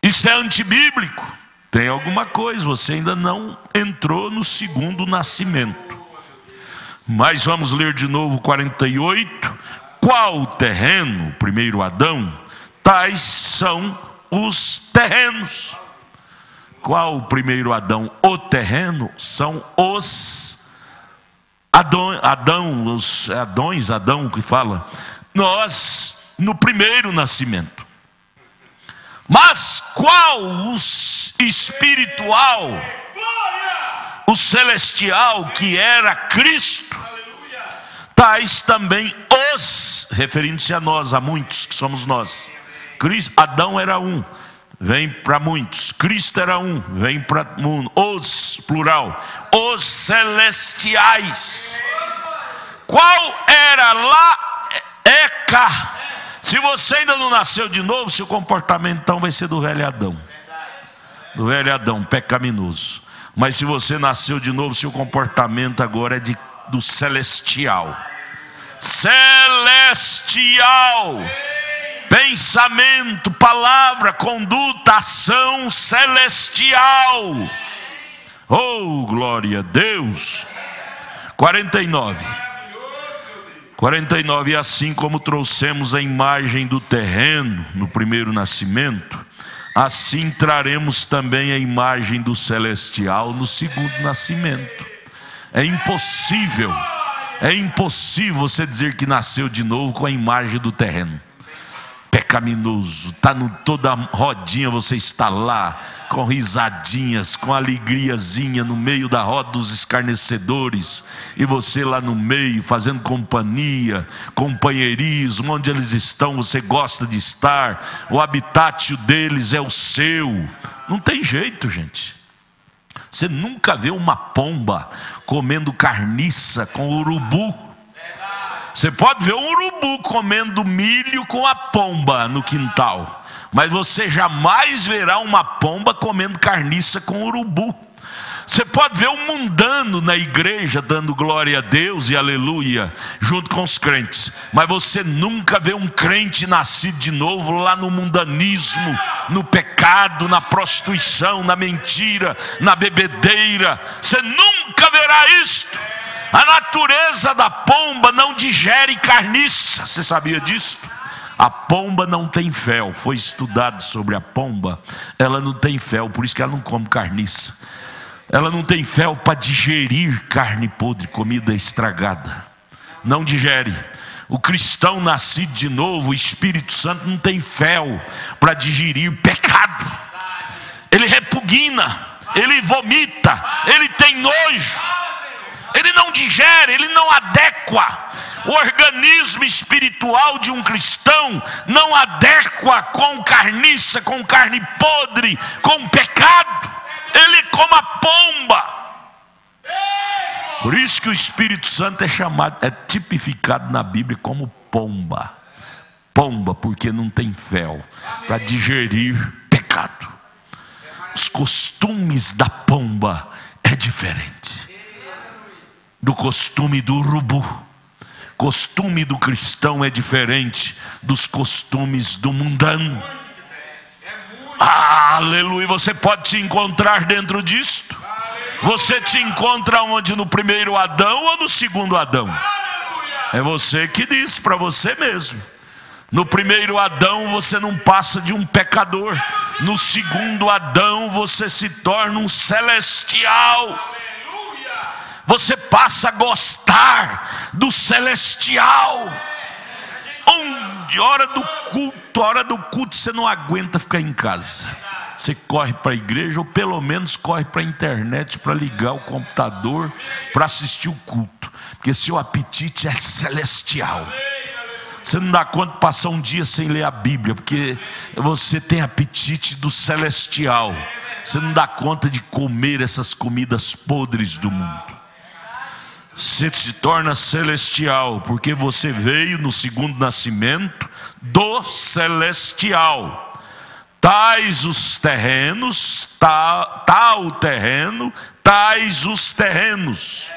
Isso é antibíblico. Tem alguma coisa, você ainda não entrou no segundo nascimento. Mas vamos ler de novo 48. Qual terreno? Primeiro Adão. Tais são os terrenos. Qual o primeiro Adão? O terreno são os Adão que fala. Nós, no primeiro nascimento. Mas qual o espiritual, o celestial, que era Cristo? Tais também os, referindo-se a nós, a muitos que somos nós. Adão era um, vem para muitos. Cristo era um, vem para mundo. Os, plural, os celestiais. Qual era lá é cá. Se você ainda não nasceu de novo, seu comportamento então vai ser do velho Adão. do velho Adão, pecaminoso. Mas se você nasceu de novo, seu comportamento agora é do celestial. Celestial. Pensamento, palavra, conduta, ação celestial. Oh, glória a Deus. 49. E assim como trouxemos a imagem do terreno no primeiro nascimento, assim traremos também a imagem do celestial no segundo nascimento. É impossível você dizer que nasceu de novo com a imagem do terreno. Pecaminoso, está toda rodinha, você está lá, com risadinhas, com alegriazinha, no meio da roda dos escarnecedores, e você lá no meio, fazendo companhia, companheirismo, onde eles estão, você gosta de estar, o habitat deles é o seu. Não tem jeito, gente. Você nunca vê uma pomba comendo carniça com urubu. Você pode ver um urubu comendo milho com a pomba no quintal, mas você jamais verá uma pomba comendo carniça com urubu. Você pode ver um mundano na igreja dando glória a Deus e aleluia junto com os crentes, mas você nunca vê um crente nascido de novo lá no mundanismo, no pecado, na prostituição, na mentira, na bebedeira. Você nunca verá isto. A natureza da pomba não digere carniça. Você sabia disso? A pomba não tem fel. Foi estudado sobre a pomba. Ela não tem fel, por isso que ela não come carniça. Ela não tem fel para digerir carne podre, comida estragada. Não digere. O cristão nascido de novo, o Espírito Santo, não tem fel para digerir pecado. Ele repugna, ele vomita, ele tem nojo. Ele não digere, ele não adequa. O organismo espiritual de um cristão não adequa com carniça, com carne podre, com pecado. Ele como a pomba. Por isso que o Espírito Santo é tipificado na Bíblia como pomba. Pomba, porque não tem fel para digerir pecado. Os costumes da pomba é diferente do costume do urubu. Costume do cristão é diferente dos costumes do mundano. Aleluia. Você pode te encontrar dentro disto. Você te encontra onde? No primeiro Adão ou no segundo Adão? É você que diz para você mesmo. No primeiro Adão você não passa de um pecador. No segundo Adão você se torna um celestial. Você passa a gostar do celestial. Hora do culto você não aguenta ficar em casa. Você corre para a igreja, ou pelo menos corre para a internet, para ligar o computador, para assistir o culto. Porque seu apetite é celestial. Você não dá conta de passar um dia sem ler a Bíblia, porque você tem apetite do celestial. Você não dá conta de comer essas comidas podres do mundo. Você se torna celestial, porque você veio no segundo nascimento do celestial. Tais os terrenos, tal o terreno, tais os terrenos.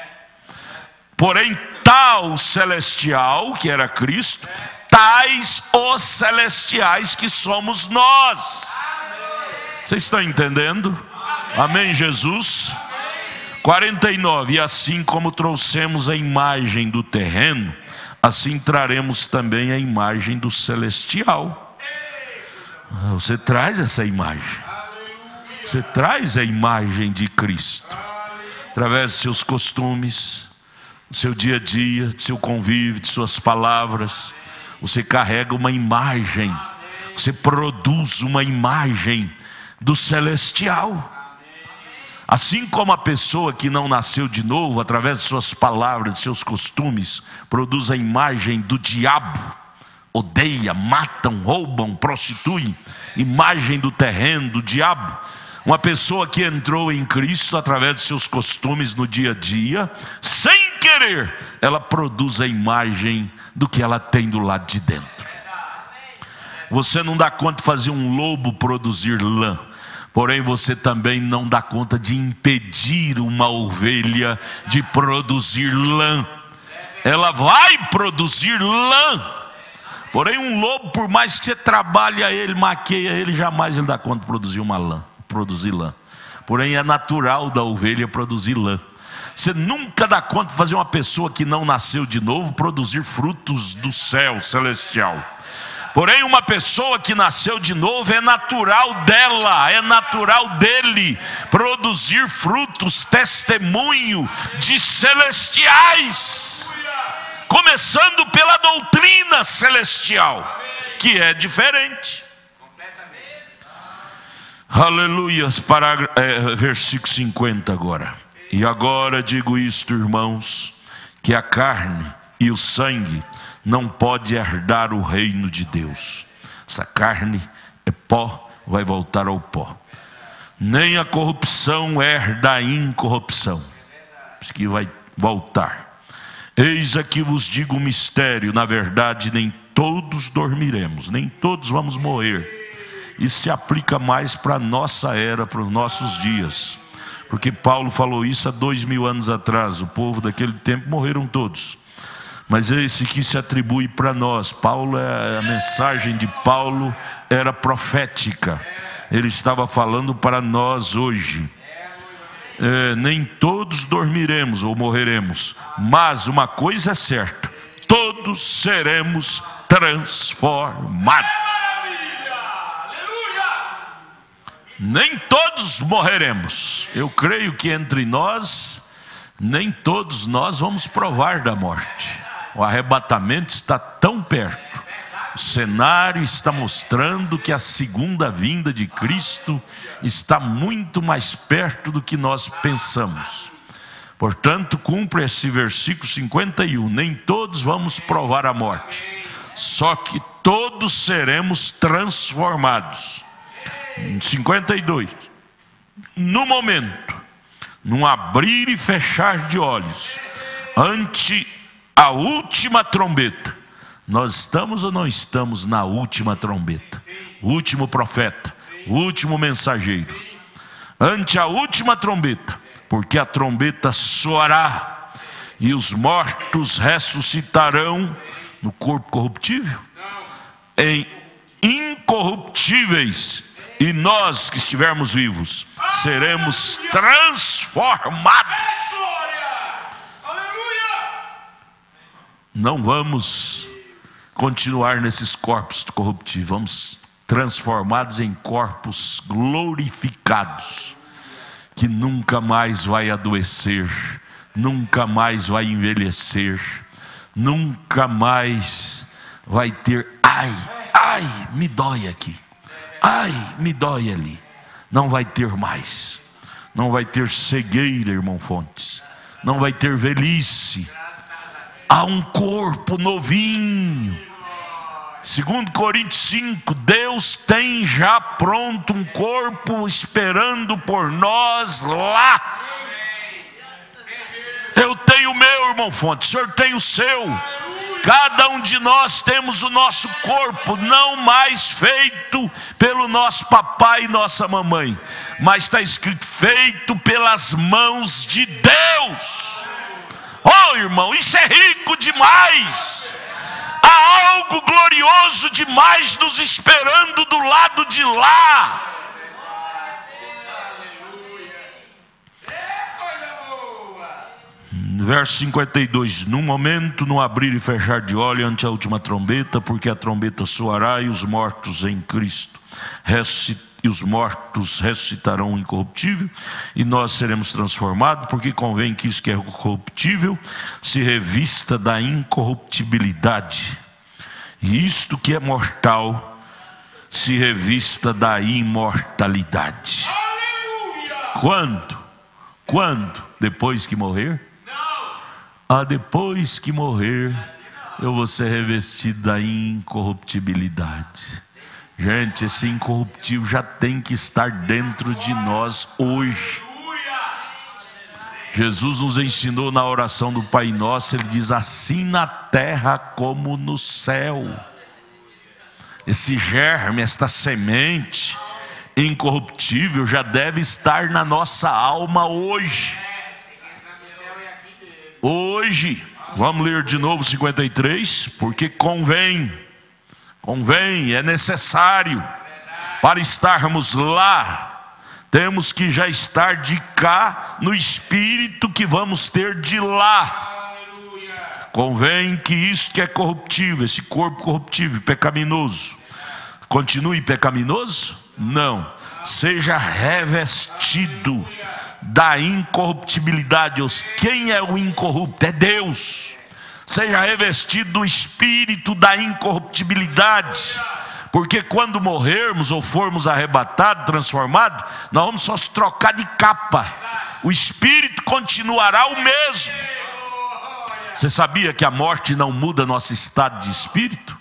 Porém, tal o celestial, que era Cristo, tais os celestiais que somos nós. Vocês estão entendendo? Amém, Jesus? 49. E assim como trouxemos a imagem do terreno, assim traremos também a imagem do celestial. Você traz essa imagem. Você traz a imagem de Cristo. Através de seus costumes, do seu dia a dia, do seu convívio, de suas palavras. Você carrega uma imagem. Você produz uma imagem do celestial. Assim como a pessoa que não nasceu de novo, através de suas palavras, de seus costumes, produz a imagem do diabo, odeia, matam, roubam, prostituem, imagem do terreno, do diabo. Uma pessoa que entrou em Cristo através de seus costumes no dia a dia, sem querer, ela produz a imagem do que ela tem do lado de dentro. Você não dá conta de fazer um lobo produzir lã, Porém, você também não dá conta de impedir uma ovelha de produzir lã. Ela vai produzir lã. Porém, um lobo, por mais que você trabalhe ele, maqueia ele, jamais ele dá conta de produzir lã. Porém, é natural da ovelha produzir lã. Você nunca dá conta de fazer uma pessoa que não nasceu de novo produzir frutos do céu celestial. Porém, uma pessoa que nasceu de novo, é natural dela, é natural dele produzir frutos, testemunho de celestiais. Começando pela doutrina celestial, que é diferente. Aleluia. Versículo 50 agora. E agora digo isto, irmãos, que a carne e o sangue não pode herdar o reino de Deus. Essa carne é pó, vai voltar ao pó. Nem a corrupção herda a incorrupção. Isso que vai voltar. Eis aqui vos digo um mistério, na verdade nem todos dormiremos, nem todos vamos morrer. Isso se aplica mais para a nossa era, para os nossos dias. Porque Paulo falou isso há 2000 anos atrás. O povo daquele tempo morreram todos. Mas esse que se atribui para nós. A mensagem de Paulo era profética. Ele estava falando para nós hoje. Nem todos dormiremos ou morreremos, mas uma coisa é certa: todos seremos transformados. Nem todos morreremos. Eu creio que entre nós, nem todos nós vamos provar da morte. O arrebatamento está tão perto. O cenário está mostrando que a segunda vinda de Cristo está muito mais perto do que nós pensamos. Portanto, cumpre esse versículo 51. Nem todos vamos provar a morte, só que todos seremos transformados. 52. No momento, num abrir e fechar de olhos, ante a última trombeta. Nós estamos ou não estamos na última trombeta? O último profeta, o último mensageiro. Ante a última trombeta, porque a trombeta soará e os mortos ressuscitarão no corpo corruptível, em incorruptíveis, e nós que estivermos vivos seremos transformados. Não vamos continuar nesses corpos corruptíveis, vamos transformados em corpos glorificados, que nunca mais vai adoecer, nunca mais vai envelhecer, nunca mais vai ter ai, me dói aqui, ai, me dói ali. Não vai ter mais, não vai ter cegueira, irmão Fontes, não vai ter velhice. Há um corpo novinho. 2 Coríntios 5, Deus tem já pronto um corpo esperando por nós lá. Eu tenho o meu, irmão Fonte, o senhor tem o seu. Cada um de nós temos o nosso corpo, não mais feito pelo nosso papai e nossa mamãe, mas está escrito, feito pelas mãos de Deus. Oh, irmão, isso é rico demais. Há algo glorioso demais nos esperando do lado de lá. Verso 52. No momento, no abrir e fechar de olho ante a última trombeta, porque a trombeta soará e os mortos em Cristo e os mortos ressuscitarão incorruptível, e nós seremos transformados, porque convém que isso que é corruptível se revista da incorruptibilidade, e isto que é mortal se revista da imortalidade. Quando? Depois que morrer? Depois que morrer, eu vou ser revestido da incorruptibilidade. Gente, esse incorruptível já tem que estar dentro de nós hoje. Jesus nos ensinou na oração do Pai Nosso, ele diz, assim na terra como no céu. Esse germe, esta semente, incorruptível já deve estar na nossa alma hoje. Hoje, vamos ler de novo 53, porque convém, é necessário, para estarmos lá, temos que já estar de cá no espírito que vamos ter de lá. Convém que isso que é corruptível, esse corpo corruptível, pecaminoso, continue pecaminoso? Não, seja revestido da incorruptibilidade. Quem é o incorrupto? É Deus. Seja revestido do espírito da incorruptibilidade, porque quando morrermos ou formos arrebatados, transformados, nós vamos só se trocar de capa, o espírito continuará o mesmo. Você sabia que a morte não muda nosso estado de espírito?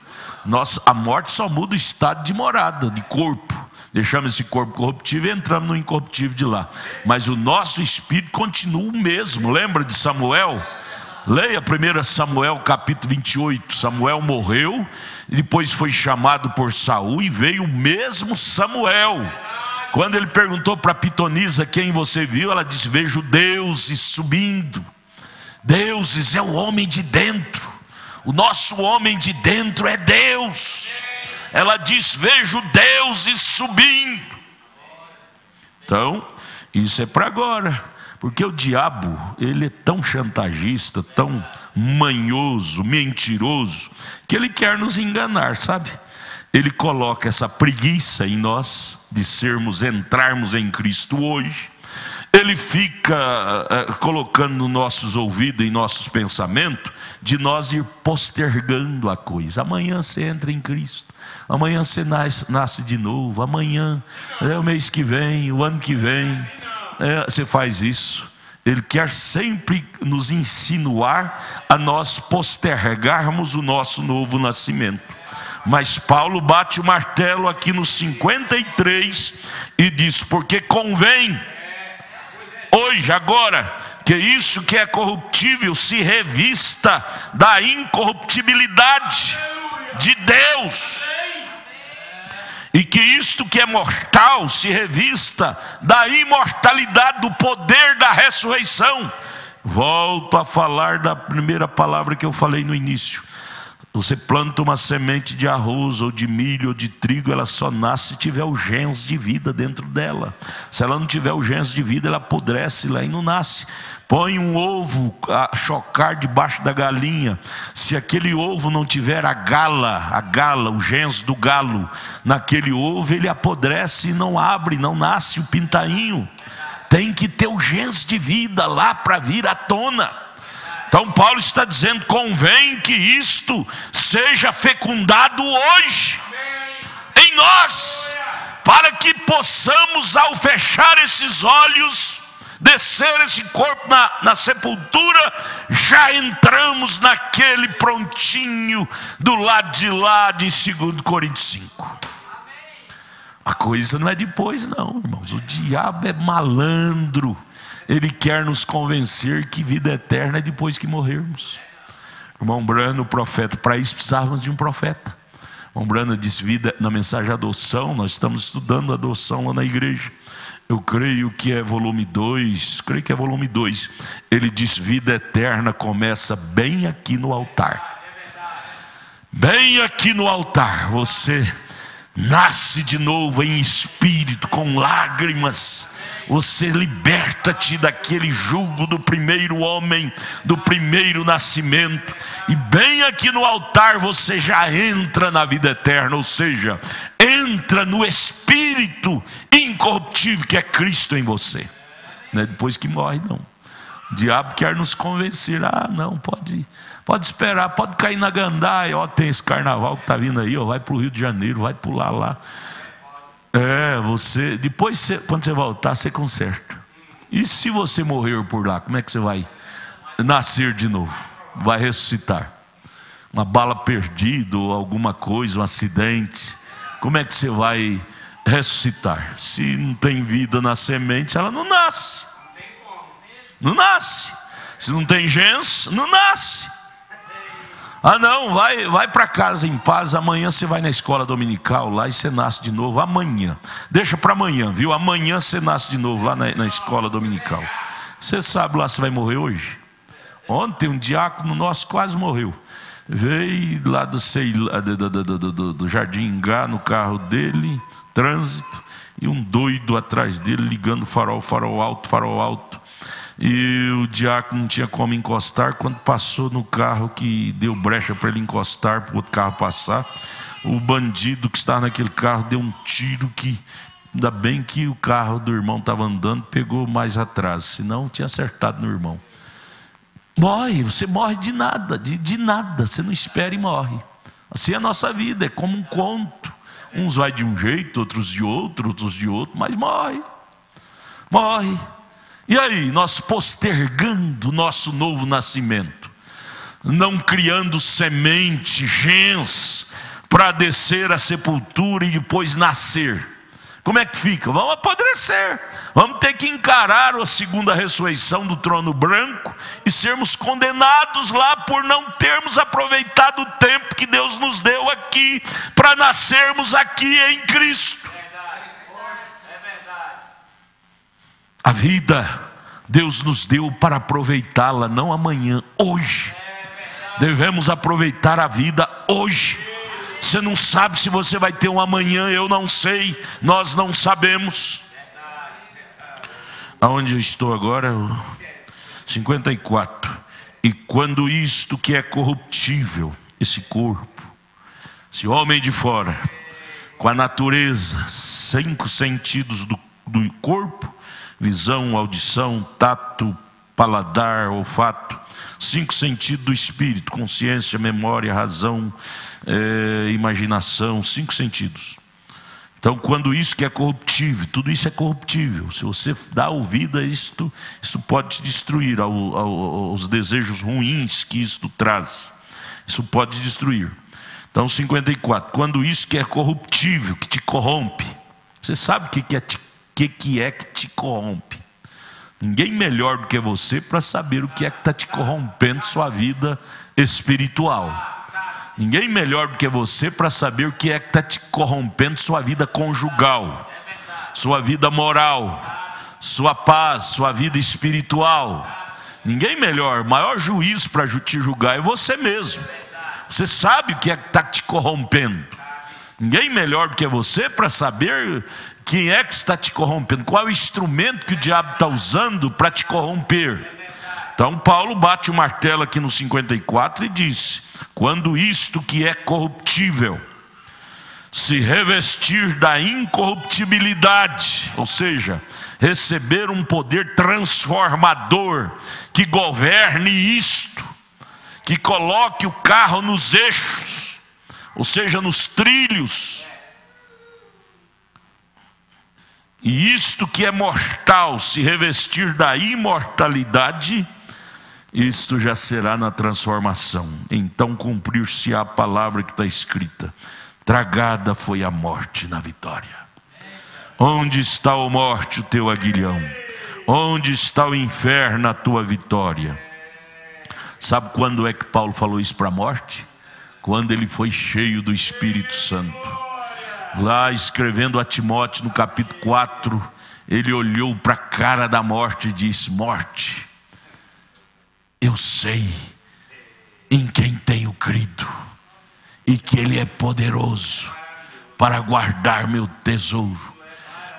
A morte só muda o estado de morada, de corpo. Deixamos esse corpo corruptível e entramos no incorruptível de lá. Mas o nosso espírito continua o mesmo. Lembra de Samuel? Leia 1 Samuel capítulo 28. Samuel morreu e depois foi chamado por Saul e veio o mesmo Samuel. Quando ele perguntou para Pitonisa: quem você viu? Ela disse: vejo deuses subindo. Deuses é o homem de dentro. O nosso homem de dentro é Deus. Ela diz: vejo deuses subindo. Então, isso é para agora. Porque o diabo, ele é tão chantagista, tão manhoso, mentiroso, que ele quer nos enganar, sabe? Ele coloca essa preguiça em nós, de entrarmos em Cristo hoje. Ele fica colocando nos nossos ouvidos, em nossos pensamentos, de nós ir postergando a coisa. Amanhã você entra em Cristo, amanhã você nasce de novo, amanhã, o mês que vem, o ano que vem, você faz isso. Ele quer sempre nos insinuar a nós postergarmos o nosso novo nascimento. Mas Paulo bate o martelo aqui no 53 e diz: porque convém hoje, agora, que isso que é corruptível se revista da incorruptibilidade de Deus, e que isto que é mortal se revista da imortalidade, do poder da ressurreição. Volto a falar da primeira palavra que eu falei no início. Você planta uma semente de arroz ou de milho ou de trigo, ela só nasce se tiver o genes de vida dentro dela. Se ela não tiver o genes de vida, ela apodrece lá e não nasce. Põe um ovo a chocar debaixo da galinha, se aquele ovo não tiver a gala, o genes do galo naquele ovo, ele apodrece e não abre, não nasce o pintainho. Tem que ter o genes de vida lá para vir à tona. Então Paulo está dizendo: convém que isto seja fecundado hoje em nós, para que possamos, ao fechar esses olhos, descer esse corpo na sepultura, já entramos naquele prontinho do lado de lá de 2 Coríntios 5. A coisa não é depois não, irmãos. O diabo é malandro. Ele quer nos convencer que vida eterna é depois que morrermos. Irmão Brano, o profeta, para isso precisávamos de um profeta. Irmão Brano disse vida na mensagem de adoção. Nós estamos estudando adoção lá na igreja. Eu creio que é volume 2, ele diz: vida eterna começa bem aqui no altar. Bem aqui no altar, você nasce de novo em espírito, com lágrimas. Você liberta-te daquele jugo do primeiro homem, do primeiro nascimento, e bem aqui no altar você já entra na vida eterna, ou seja, entra no espírito incorruptível que é Cristo em você. Não é depois que morre não. O diabo quer nos convencer: não, pode esperar, pode cair na gandaia, tem esse carnaval que está vindo aí, vai para o Rio de Janeiro, vai pular lá. Depois quando você voltar, você conserta. E se você morrer por lá, como é que você vai nascer de novo? Vai ressuscitar? Uma bala perdida ou alguma coisa, um acidente, como é que você vai ressuscitar? Se não tem vida na semente, ela não nasce. Não nasce. Se não tem genes, não nasce. Ah não, vai para casa em paz, amanhã você vai na escola dominical lá e você nasce de novo, amanhã. Deixa para amanhã, viu? Amanhã você nasce de novo lá na escola dominical. Você sabe lá se vai morrer hoje? Ontem um diácono nosso quase morreu. Veio lá do Jardim Ingá no carro dele, trânsito, e um doido atrás dele ligando farol alto. E o diácono não tinha como encostar. Quando passou no carro que deu brecha para ele encostar, para o outro carro passar, o bandido que estava naquele carro deu um tiro que, ainda bem que o carro do irmão estava andando, pegou mais atrás, senão tinha acertado no irmão. Você morre de nada, de nada, você não espera e morre. Assim é a nossa vida, é como um conto. Uns vai de um jeito, outros de outro, mas morre. E aí, nós postergando o nosso novo nascimento, não criando semente, gens, para descer à sepultura e depois nascer. Como é que fica? Vamos apodrecer. Vamos ter que encarar a segunda ressurreição do trono branco e sermos condenados lá por não termos aproveitado o tempo que Deus nos deu aqui para nascermos aqui em Cristo. A vida Deus nos deu para aproveitá-la, não amanhã, hoje. Devemos aproveitar a vida hoje. Você não sabe se você vai ter um amanhã, eu não sei, nós não sabemos. Aonde eu estou agora? 54. E quando isto que é corruptível, esse corpo, esse homem de fora, com a natureza, 5 sentidos do corpo, visão, audição, tato, paladar, olfato, 5 sentidos do espírito, consciência, memória, razão, imaginação, 5 sentidos. Então, quando isso que é corruptível, tudo isso é corruptível. Se você dá ouvida a isto pode te destruir, aos desejos ruins que isto traz. Isso pode te destruir. Então, 54. Quando isso que é corruptível, que te corrompe. Você sabe o que é que te corrompe? Ninguém melhor do que você para saber o que é que está te corrompendo sua vida espiritual. Ninguém melhor do que você para saber o que é que está te corrompendo sua vida conjugal, sua vida moral, sua paz, sua vida espiritual. Ninguém melhor, maior juiz para te julgar é você mesmo. Você sabe o que é que está te corrompendo. Ninguém melhor do que você para saber quem é que está te corrompendo, qual é o instrumento que o diabo está usando para te corromper. Então Paulo bate o martelo aqui no 54 e diz: quando isto que é corruptível se revestir da incorruptibilidade, ou seja, receber um poder transformador que governe isto, que coloque o carro nos eixos, ou seja, nos trilhos. E isto que é mortal se revestir da imortalidade, isto já será na transformação. Então cumprir-se a palavra que está escrita: tragada foi a morte na vitória. Onde está, ó morte, o teu aguilhão? Onde está o inferno, a tua vitória? Sabe quando é que Paulo falou isso para a morte? Quando ele foi cheio do Espírito Santo. Lá escrevendo a Timóteo no capítulo 4, ele olhou para a cara da morte e disse: morte, eu sei em quem tenho crido e que Ele é poderoso para guardar meu tesouro.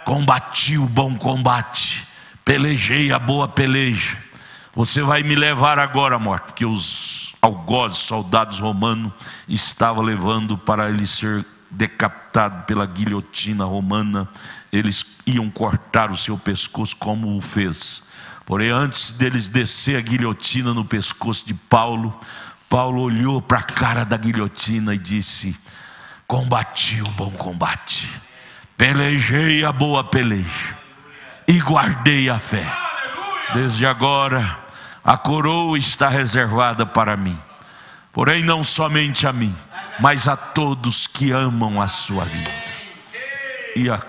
Combati o bom combate, pelejei a boa peleja. Você vai me levar agora, morte, porque os algozes, soldados romanos, estavam levando para ele ser decapitado pela guilhotina romana. Eles iam cortar o seu pescoço como o fez. Porém, antes deles descer a guilhotina no pescoço de Paulo, Paulo olhou para a cara da guilhotina e disse: combati o bom combate, pelejei a boa peleja e guardei a fé. Desde agora a coroa está reservada para mim, porém não somente a mim, mas a todos que amam a sua vida. E a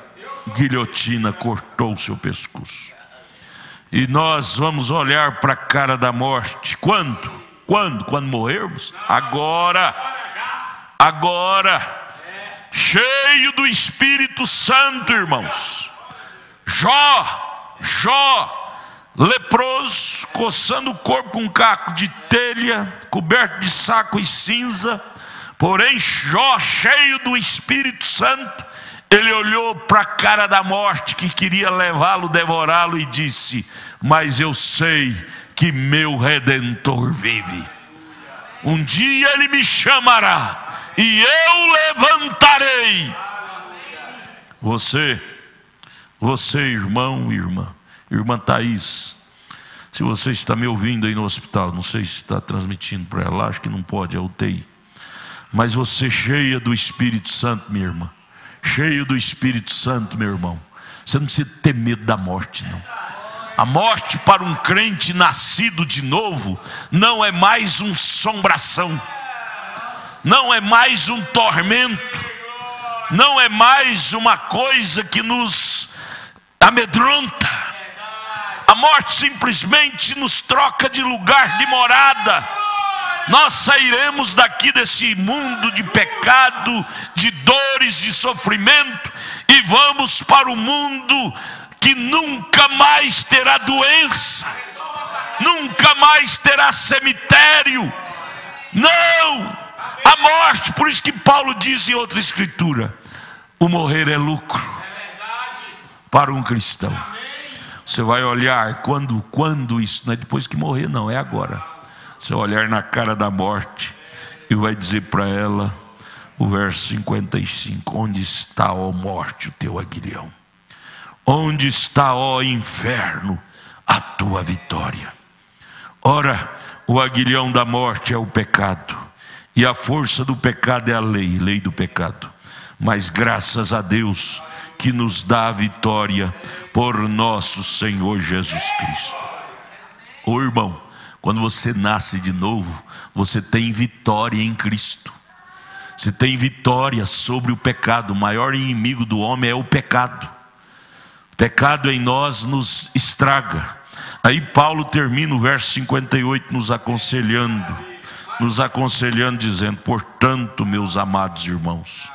guilhotina cortou o seu pescoço. E nós vamos olhar para a cara da morte. Quando? Quando? Quando morrermos? Agora. Agora. Cheio do Espírito Santo, irmãos. Jó, leproso, coçando o corpo com um caco de telha, coberto de saco e cinza. Porém, Jó, cheio do Espírito Santo, ele olhou para a cara da morte que queria levá-lo, devorá-lo, e disse: mas eu sei que meu Redentor vive. Um dia ele me chamará e eu levantarei. Você, irmão, irmã Thaís, se você está me ouvindo aí no hospital, não sei se está transmitindo para ela, acho que não pode, é UTI. Mas você, cheia do Espírito Santo, minha irmã, cheio do Espírito Santo, meu irmão, você não precisa ter medo da morte, não. A morte para um crente nascido de novo não é mais uma assombração, não é mais um tormento, não é mais uma coisa que nos amedronta. A morte simplesmente nos troca de lugar de morada. Nós sairemos daqui desse mundo de pecado, de dores, de sofrimento, e vamos para o mundo que nunca mais terá doença, nunca mais terá cemitério. Não, a morte, por isso que Paulo diz em outra escritura: o morrer é lucro para um cristão. Você vai olhar quando isso, não é depois que morrer, não, é agora. Você vai olhar na cara da morte e vai dizer para ela, o verso 55: onde está, ó morte, o teu aguilhão? Onde está, ó inferno, a tua vitória? Ora, o aguilhão da morte é o pecado, e a força do pecado é a lei do pecado. Mas graças a Deus que nos dá a vitória por nosso Senhor Jesus Cristo. Ô irmão, quando você nasce de novo, você tem vitória em Cristo. Você tem vitória sobre o pecado. O maior inimigo do homem é o pecado. O pecado em nós nos estraga. Aí Paulo termina o verso 58 nos aconselhando, dizendo: portanto, meus amados irmãos,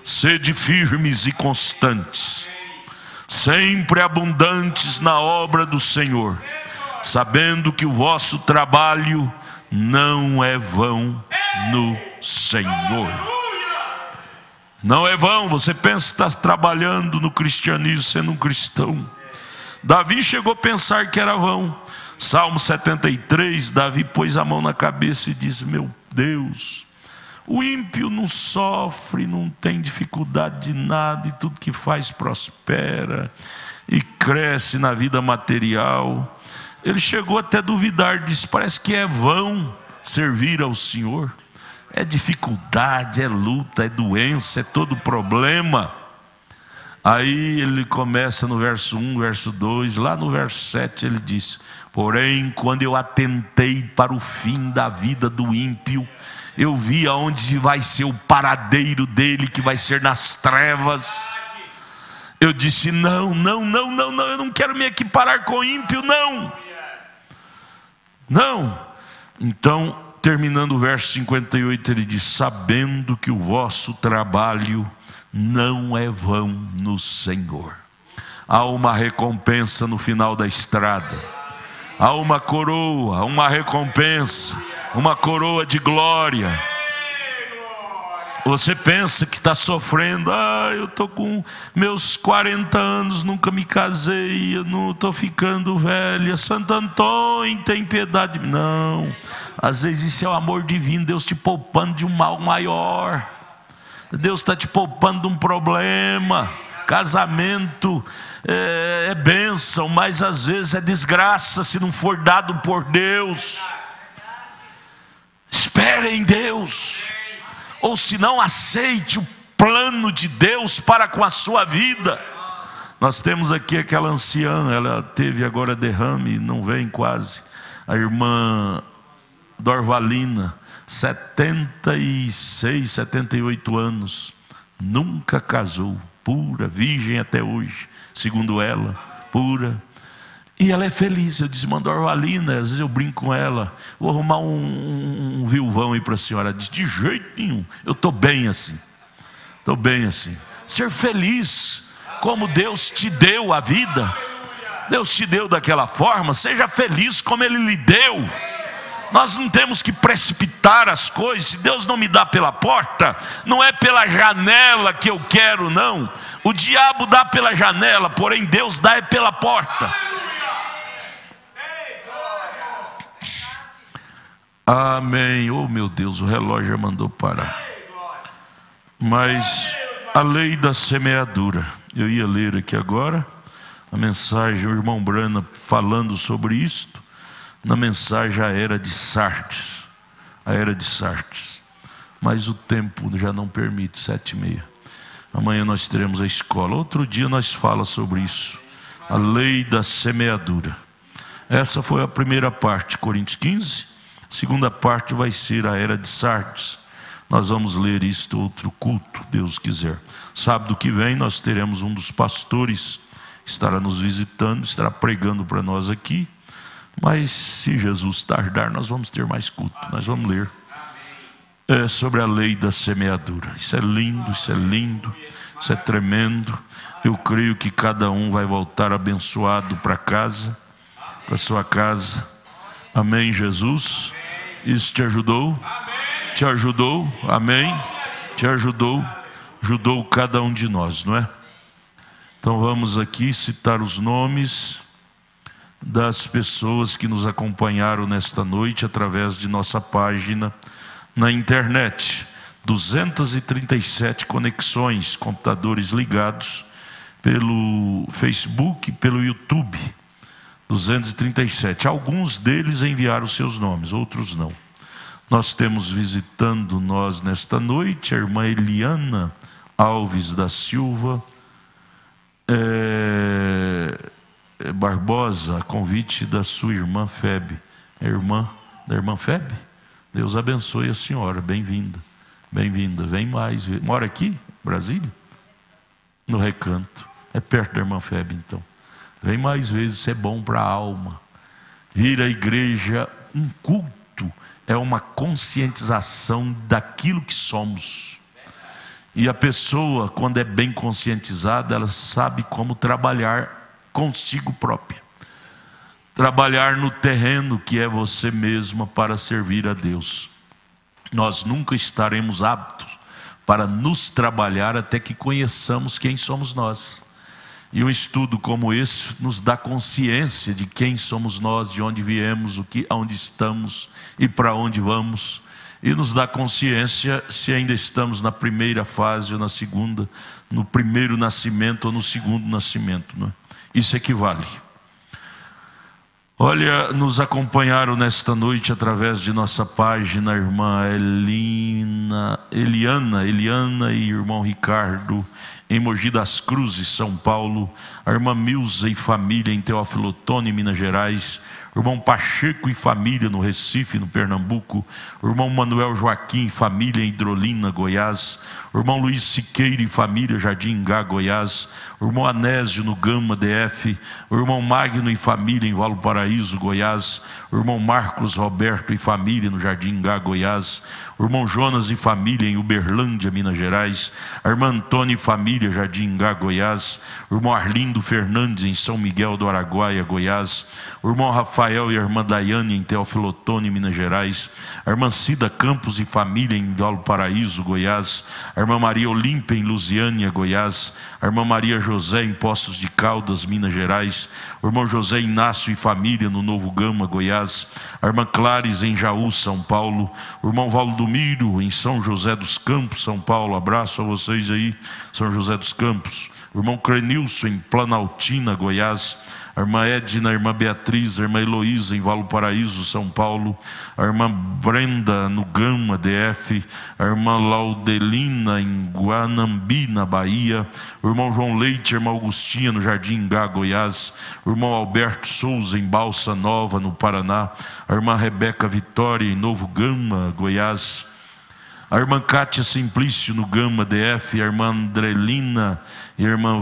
sede firmes e constantes, sempre abundantes na obra do Senhor, sabendo que o vosso trabalho não é vão no Senhor. Não é vão. Você pensa que está trabalhando no cristianismo, sendo um cristão. Davi chegou a pensar que era vão. Salmo 73, Davi pôs a mão na cabeça e disse: meu Deus, o ímpio não sofre, não tem dificuldade de nada, e tudo que faz prospera e cresce na vida material. Ele chegou até a duvidar, disse: parece que é vão servir ao Senhor. É dificuldade, é luta, é doença, é todo problema. Aí ele começa no verso 1, verso 2, lá no verso 7 ele diz: porém, quando eu atentei para o fim da vida do ímpio, eu vi aonde vai ser o paradeiro dele, que vai ser nas trevas. Eu disse: não, eu não quero me equiparar com o ímpio, não. Então, terminando o verso 58, ele diz: sabendo que o vosso trabalho não é vão no Senhor. Há uma recompensa no final da estrada. Há uma coroa, uma recompensa, uma coroa de glória. Você pensa que está sofrendo: eu estou com meus 40 anos, nunca me casei, eu não estou ficando velha, Santo Antônio, tem piedade. Não, às vezes isso é o amor divino, Deus te poupando de um mal maior. Deus está te poupando de um problema. Casamento é bênção, mas às vezes é desgraça se não for dado por Deus. Espere em Deus, ou se não, aceite o plano de Deus para com a sua vida. Nós temos aqui aquela anciã, ela teve agora derrame, não vem quase, a irmã Dorvalina, 76, 78 anos, nunca casou, pura, virgem até hoje, segundo ela, pura. E ela é feliz. Eu disse, mandou Orvalina, às vezes eu brinco com ela, vou arrumar um viúvão aí para a senhora. Ela disse, de jeito nenhum, eu estou bem assim. Estou bem assim. Ser feliz, como Deus te deu a vida. Deus te deu daquela forma, seja feliz como Ele lhe deu. Nós não temos que precipitar as coisas. Se Deus não me dá pela porta, não é pela janela que eu quero, não. O diabo dá pela janela, porém Deus dá é pela porta. Amém. Oh meu Deus, o relógio já mandou parar. Mas a lei da semeadura, eu ia ler aqui agora a mensagem, o irmão Brana falando sobre isto, na mensagem A Era de Sardes. A Era de Sardes. Mas o tempo já não permite, 7h30. Amanhã nós teremos a escola. Outro dia nós falamos sobre isso. A lei da semeadura. Essa foi a primeira parte, Coríntios 15. A segunda parte vai ser a Era de Sardes. Nós vamos ler isto outro culto, Deus quiser. Sábado que vem nós teremos um dos pastores, estará nos visitando, estará pregando para nós aqui. Mas se Jesus tardar, nós vamos ter mais culto. Nós vamos ler sobre a lei da semeadura. Isso é lindo, isso é lindo, isso é tremendo. Eu creio que cada um vai voltar abençoado para casa, para sua casa. Amém, Jesus? Isso te ajudou? Te ajudou? Amém? Te ajudou? Ajudou cada um de nós, não é? Então vamos aqui citar os nomes das pessoas que nos acompanharam nesta noite através de nossa página na internet. 237 conexões, computadores ligados pelo Facebook e pelo YouTube. 237. Alguns deles enviaram seus nomes, outros não. Nós temos visitando nós nesta noite a irmã Eliana Alves da Silva Barbosa, a convite da sua irmã Febe. A irmã da irmã Febe? Deus abençoe a senhora, bem-vinda. Bem-vinda, vem mais. Mora aqui, Brasília? No Recanto. É perto da irmã Febe, então. Vem mais vezes, isso é bom para a alma. Ir à igreja, um culto, é uma conscientização daquilo que somos. E a pessoa, quando é bem conscientizada, ela sabe como trabalhar consigo própria. Trabalhar no terreno que é você mesma para servir a Deus. Nós nunca estaremos aptos para nos trabalhar até que conheçamos quem somos nós. E um estudo como esse nos dá consciência de quem somos nós, de onde viemos, aonde estamos e para onde vamos. E nos dá consciência se ainda estamos na primeira fase ou na segunda, no primeiro nascimento ou no segundo nascimento, não é? Isso equivale. Olha, nos acompanharam nesta noite através de nossa página a irmã Eliana e irmão Ricardo em Mogi das Cruzes, São Paulo, a irmã Milza e família em Teófilo Otoni, Minas Gerais, o irmão Pacheco e família no Recife, no Pernambuco, o irmão Manuel Joaquim e família em Hidrolina, Goiás, o irmão Luiz Siqueira e família Jardim Ingá, Goiás, o irmão Anésio no Gama, DF, o irmão Magno e família em Valparaíso, Goiás, o irmão Marcos Roberto e família no Jardim Ingá, Goiás, o irmão Jonas e família em Uberlândia, Minas Gerais, a irmã Antônia e família Jardim Ingá, Goiás, o irmão Arlindo Fernandes em São Miguel do Araguaia, Goiás, o irmão Rafael e a irmã Daiane em Teófilo Otoni, Minas Gerais, a irmã Cida Campos e família em Valparaíso, Goiás, a irmã Maria Olímpia em Lusiânia, Goiás, a irmã Maria José em Poços de Caldas, Minas Gerais, o irmão José Inácio e família no Novo Gama, Goiás, a irmã Clares em Jaú, São Paulo, o irmão Valdomiro em São José dos Campos, São Paulo, abraço a vocês aí, São José dos Campos, o irmão Crenilson em Planaltina, Goiás, a irmã Edna, a irmã Beatriz, a irmã Heloísa em Valparaíso, São Paulo, a irmã Brenda no Gama, DF, a irmã Laudelina em Guanambi, na Bahia, o irmão João Leite, a irmã Augustinha no Jardim Ingá, Goiás, o irmão Alberto Souza em Balsa Nova, no Paraná, a irmã Rebeca Vitória em Novo Gama, Goiás, a irmã Cátia Simplício no Gama DF, a irmã Andrelina e a irmã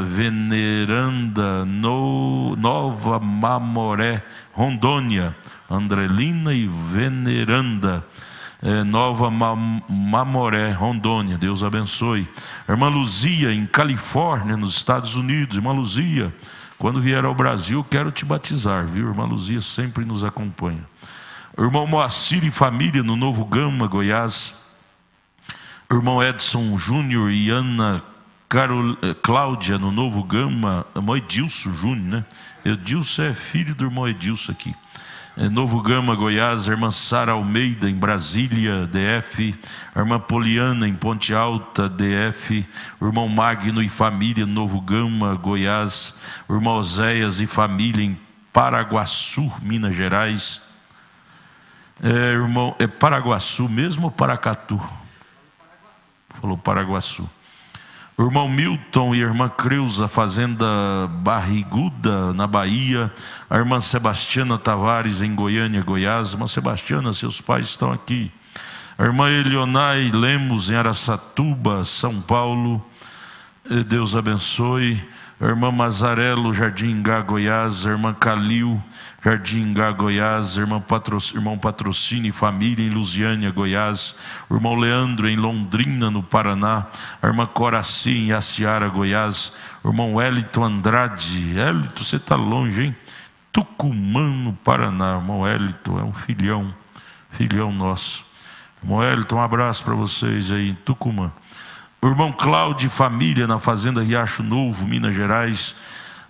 Veneranda no Nova Mamoré, Rondônia. Andrelina e Veneranda, Nova Mamoré, Rondônia. Deus abençoe. A irmã Luzia em Califórnia, nos Estados Unidos. Irmã Luzia, quando vier ao Brasil, quero te batizar, viu? Irmã Luzia sempre nos acompanha. O irmão Moacir e família no Novo Gama, Goiás. O irmão Edson Júnior e Ana Cláudia no Novo Gama. Irmão Edilson Júnior, né? Edilson é filho do irmão Edilson aqui. Novo Gama, Goiás. A irmã Sara Almeida em Brasília, DF. A irmã Poliana em Ponte Alta, DF. O irmão Magno e família no Novo Gama, Goiás. O irmão Oséias e família em Paraguaçu, Minas Gerais. Irmão, é Paraguaçu mesmo ou Paracatu? Falou Paraguaçu. O irmão Milton e a irmã Creuza, fazenda Barriguda, na Bahia. A irmã Sebastiana Tavares em Goiânia, Goiás. Irmã Sebastiana, seus pais estão aqui. A irmã Elionai Lemos em Araçatuba, São Paulo. Deus abençoe. A irmã Mazarelo, Jardim Ingá, Goiás. A irmã Calil, Jardim Ingá, Goiás. Irmão Patrocínio e família em Lusiânia, Goiás. O irmão Leandro em Londrina, no Paraná. A irmã Coraci em Aciara, Goiás. O irmão Wellington Andrade. Wellington, você está longe, hein? Tucumã, no Paraná. O irmão Wellington é um filhão nosso. Irmão Wellington, um abraço para vocês aí em Tucumã. O irmão Cláudio e família na fazenda Riacho Novo, Minas Gerais.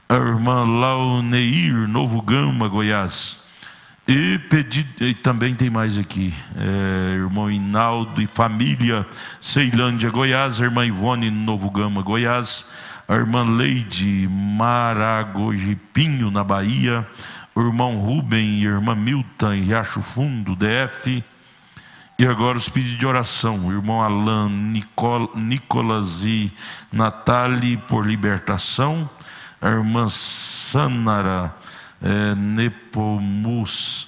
A irmã Launeir, Novo Gama, Goiás. E também tem mais aqui. Irmão Inaldo e família, Ceilândia, Goiás. A irmã Ivone, Novo Gama, Goiás. A irmã Leide Maragojipinho, na Bahia. O irmão Rubem e a irmã Milton em Riacho Fundo, DF. E agora os pedidos de oração. O irmão Alan, Nicolas e Natália por libertação. A irmã Sanara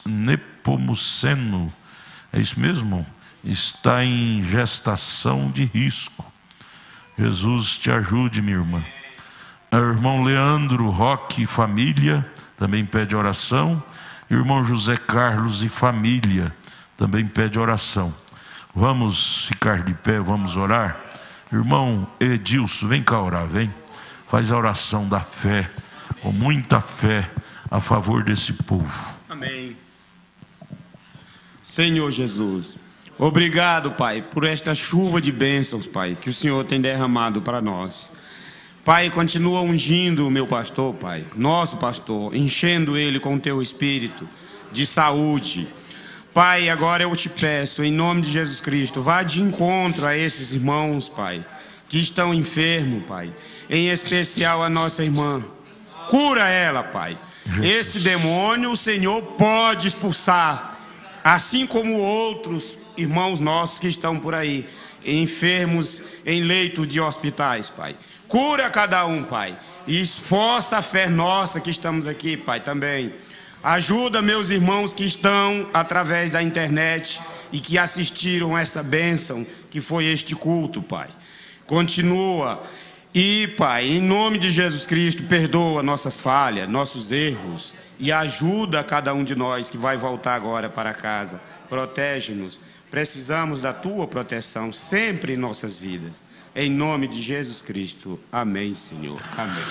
Nepomuceno, é isso mesmo? Está em gestação de risco. Jesus te ajude, minha irmã. O irmão Leandro Roque e família também pede oração. O irmão José Carlos e família também pede oração. Vamos ficar de pé, vamos orar. Irmão Edilson, vem cá orar, vem. Faz a oração da fé, com muita fé, a favor desse povo. Amém. Senhor Jesus, obrigado, Pai, por esta chuva de bênçãos, Pai, que o Senhor tem derramado para nós. Pai, continua ungindo o meu pastor, Pai, nosso pastor, enchendo ele com o teu espírito de saúde. Pai, agora eu te peço, em nome de Jesus Cristo, vá de encontro a esses irmãos, Pai, que estão enfermos, Pai. Em especial a nossa irmã. Cura ela, Pai. Jesus. Esse demônio o Senhor pode expulsar, assim como outros irmãos nossos que estão por aí, enfermos em leitos de hospitais, Pai. Cura cada um, Pai. E esforça a fé nossa que estamos aqui, Pai, também. Ajuda meus irmãos que estão através da internet e que assistiram esta bênção que foi este culto, Pai. Continua. E, Pai, em nome de Jesus Cristo, perdoa nossas falhas, nossos erros e ajuda cada um de nós que vai voltar agora para casa. Protege-nos. Precisamos da Tua proteção sempre em nossas vidas. Em nome de Jesus Cristo. Amém, Senhor. Amém.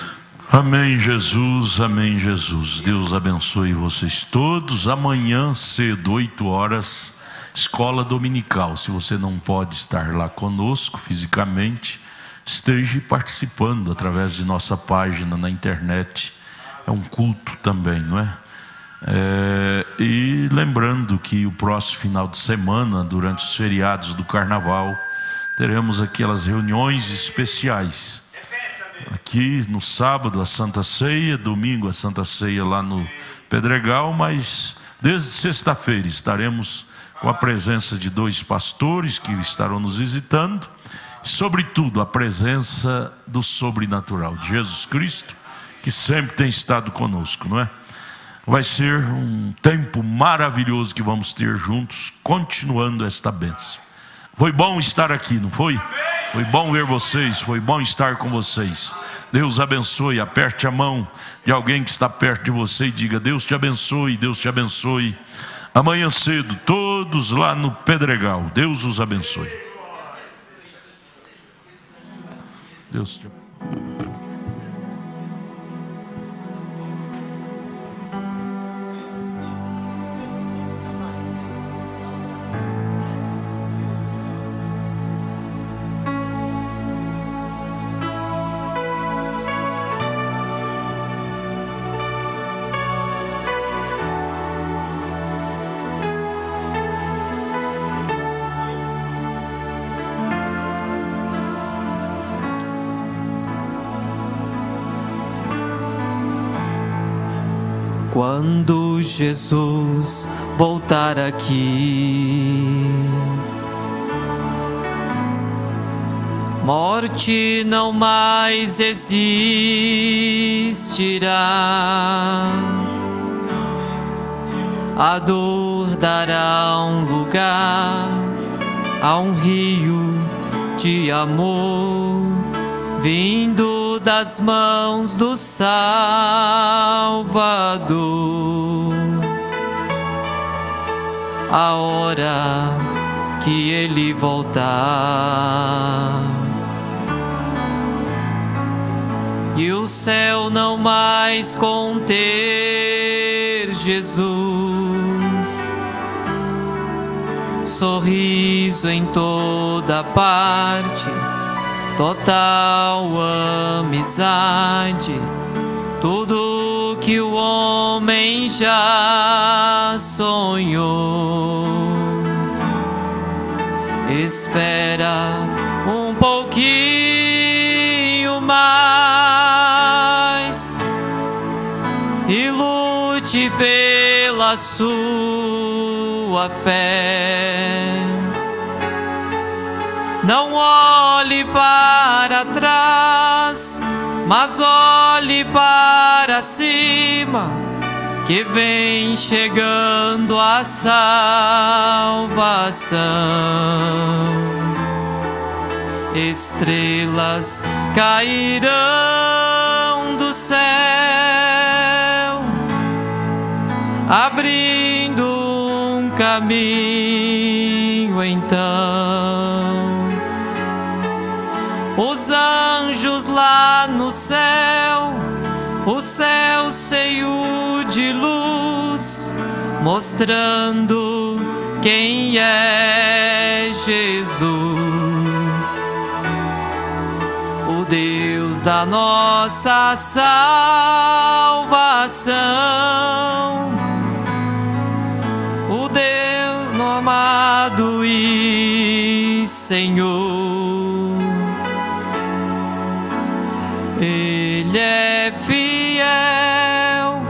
Amém, Jesus, amém, Jesus. Deus abençoe vocês todos. Amanhã cedo, 8 horas, escola dominical. Se você não pode estar lá conosco fisicamente, esteja participando através de nossa página na internet. É um culto também, não é? E lembrando que o próximo final de semana, durante os feriados do Carnaval, teremos aquelas reuniões especiais. Aqui no sábado a Santa Ceia, domingo a Santa Ceia lá no Pedregal, mas desde sexta-feira estaremos com a presença de 2 pastores que estarão nos visitando, e sobretudo a presença do sobrenatural de Jesus Cristo, que sempre tem estado conosco, não é? Vai ser um tempo maravilhoso que vamos ter juntos, continuando esta bênção. Foi bom estar aqui, não foi? Foi bom ver vocês, foi bom estar com vocês. Deus abençoe, aperte a mão de alguém que está perto de você e diga: Deus te abençoe, Deus te abençoe. Amanhã cedo, todos lá no Pedregal, Deus os abençoe. Deus te abençoe. Quando Jesus voltar aqui, morte não mais existirá, a dor dará um lugar a um rio de amor vindo das mãos do Salvador. A hora que Ele voltar e o céu não mais conter Jesus, sorriso em toda parte, total amizade, tudo que o homem já sonhou. Espera um pouquinho mais e lute pela sua fé. Não olhe para trás, mas olhe para cima, que vem chegando a salvação. Estrelas cairão do céu, abrindo um caminho então. Os anjos lá no céu, o céu cheio de luz, mostrando quem é Jesus, o Deus da nossa salvação, o Deus no amado e Senhor. Ele é fiel,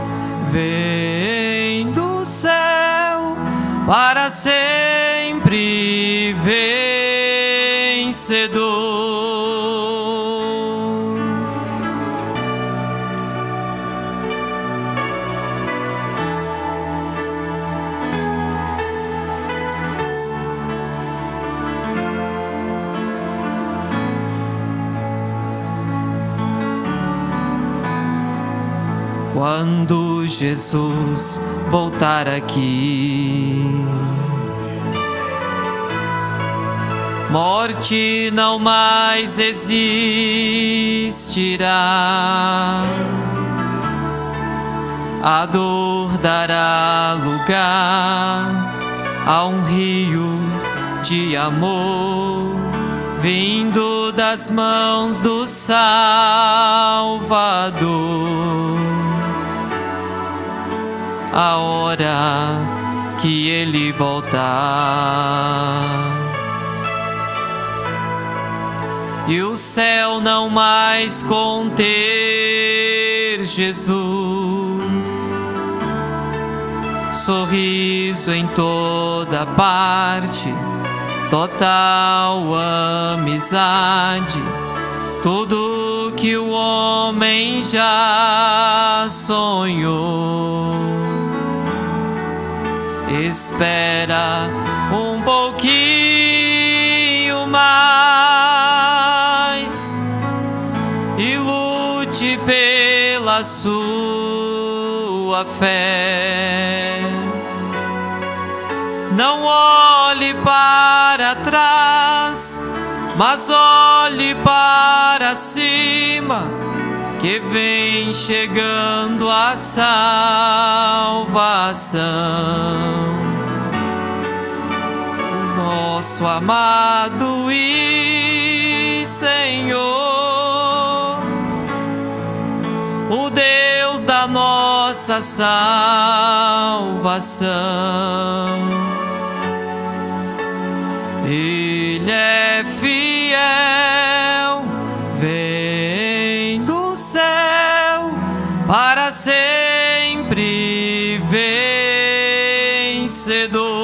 vem do céu, para sempre vencedor. Quando Jesus voltar aqui, morte não mais existirá, a dor dará lugar a um rio de amor vindo das mãos do Salvador. A hora que Ele voltar e o céu não mais conter Jesus, sorriso em toda parte, total amizade, tudo que o homem já sonhou. Espera um pouquinho tua fé. Não olhe para trás, mas olhe para cima, que vem chegando a salvação. Nosso amado e Senhor, o Deus da nossa salvação. Ele é fiel, vem do céu, para sempre vencedor.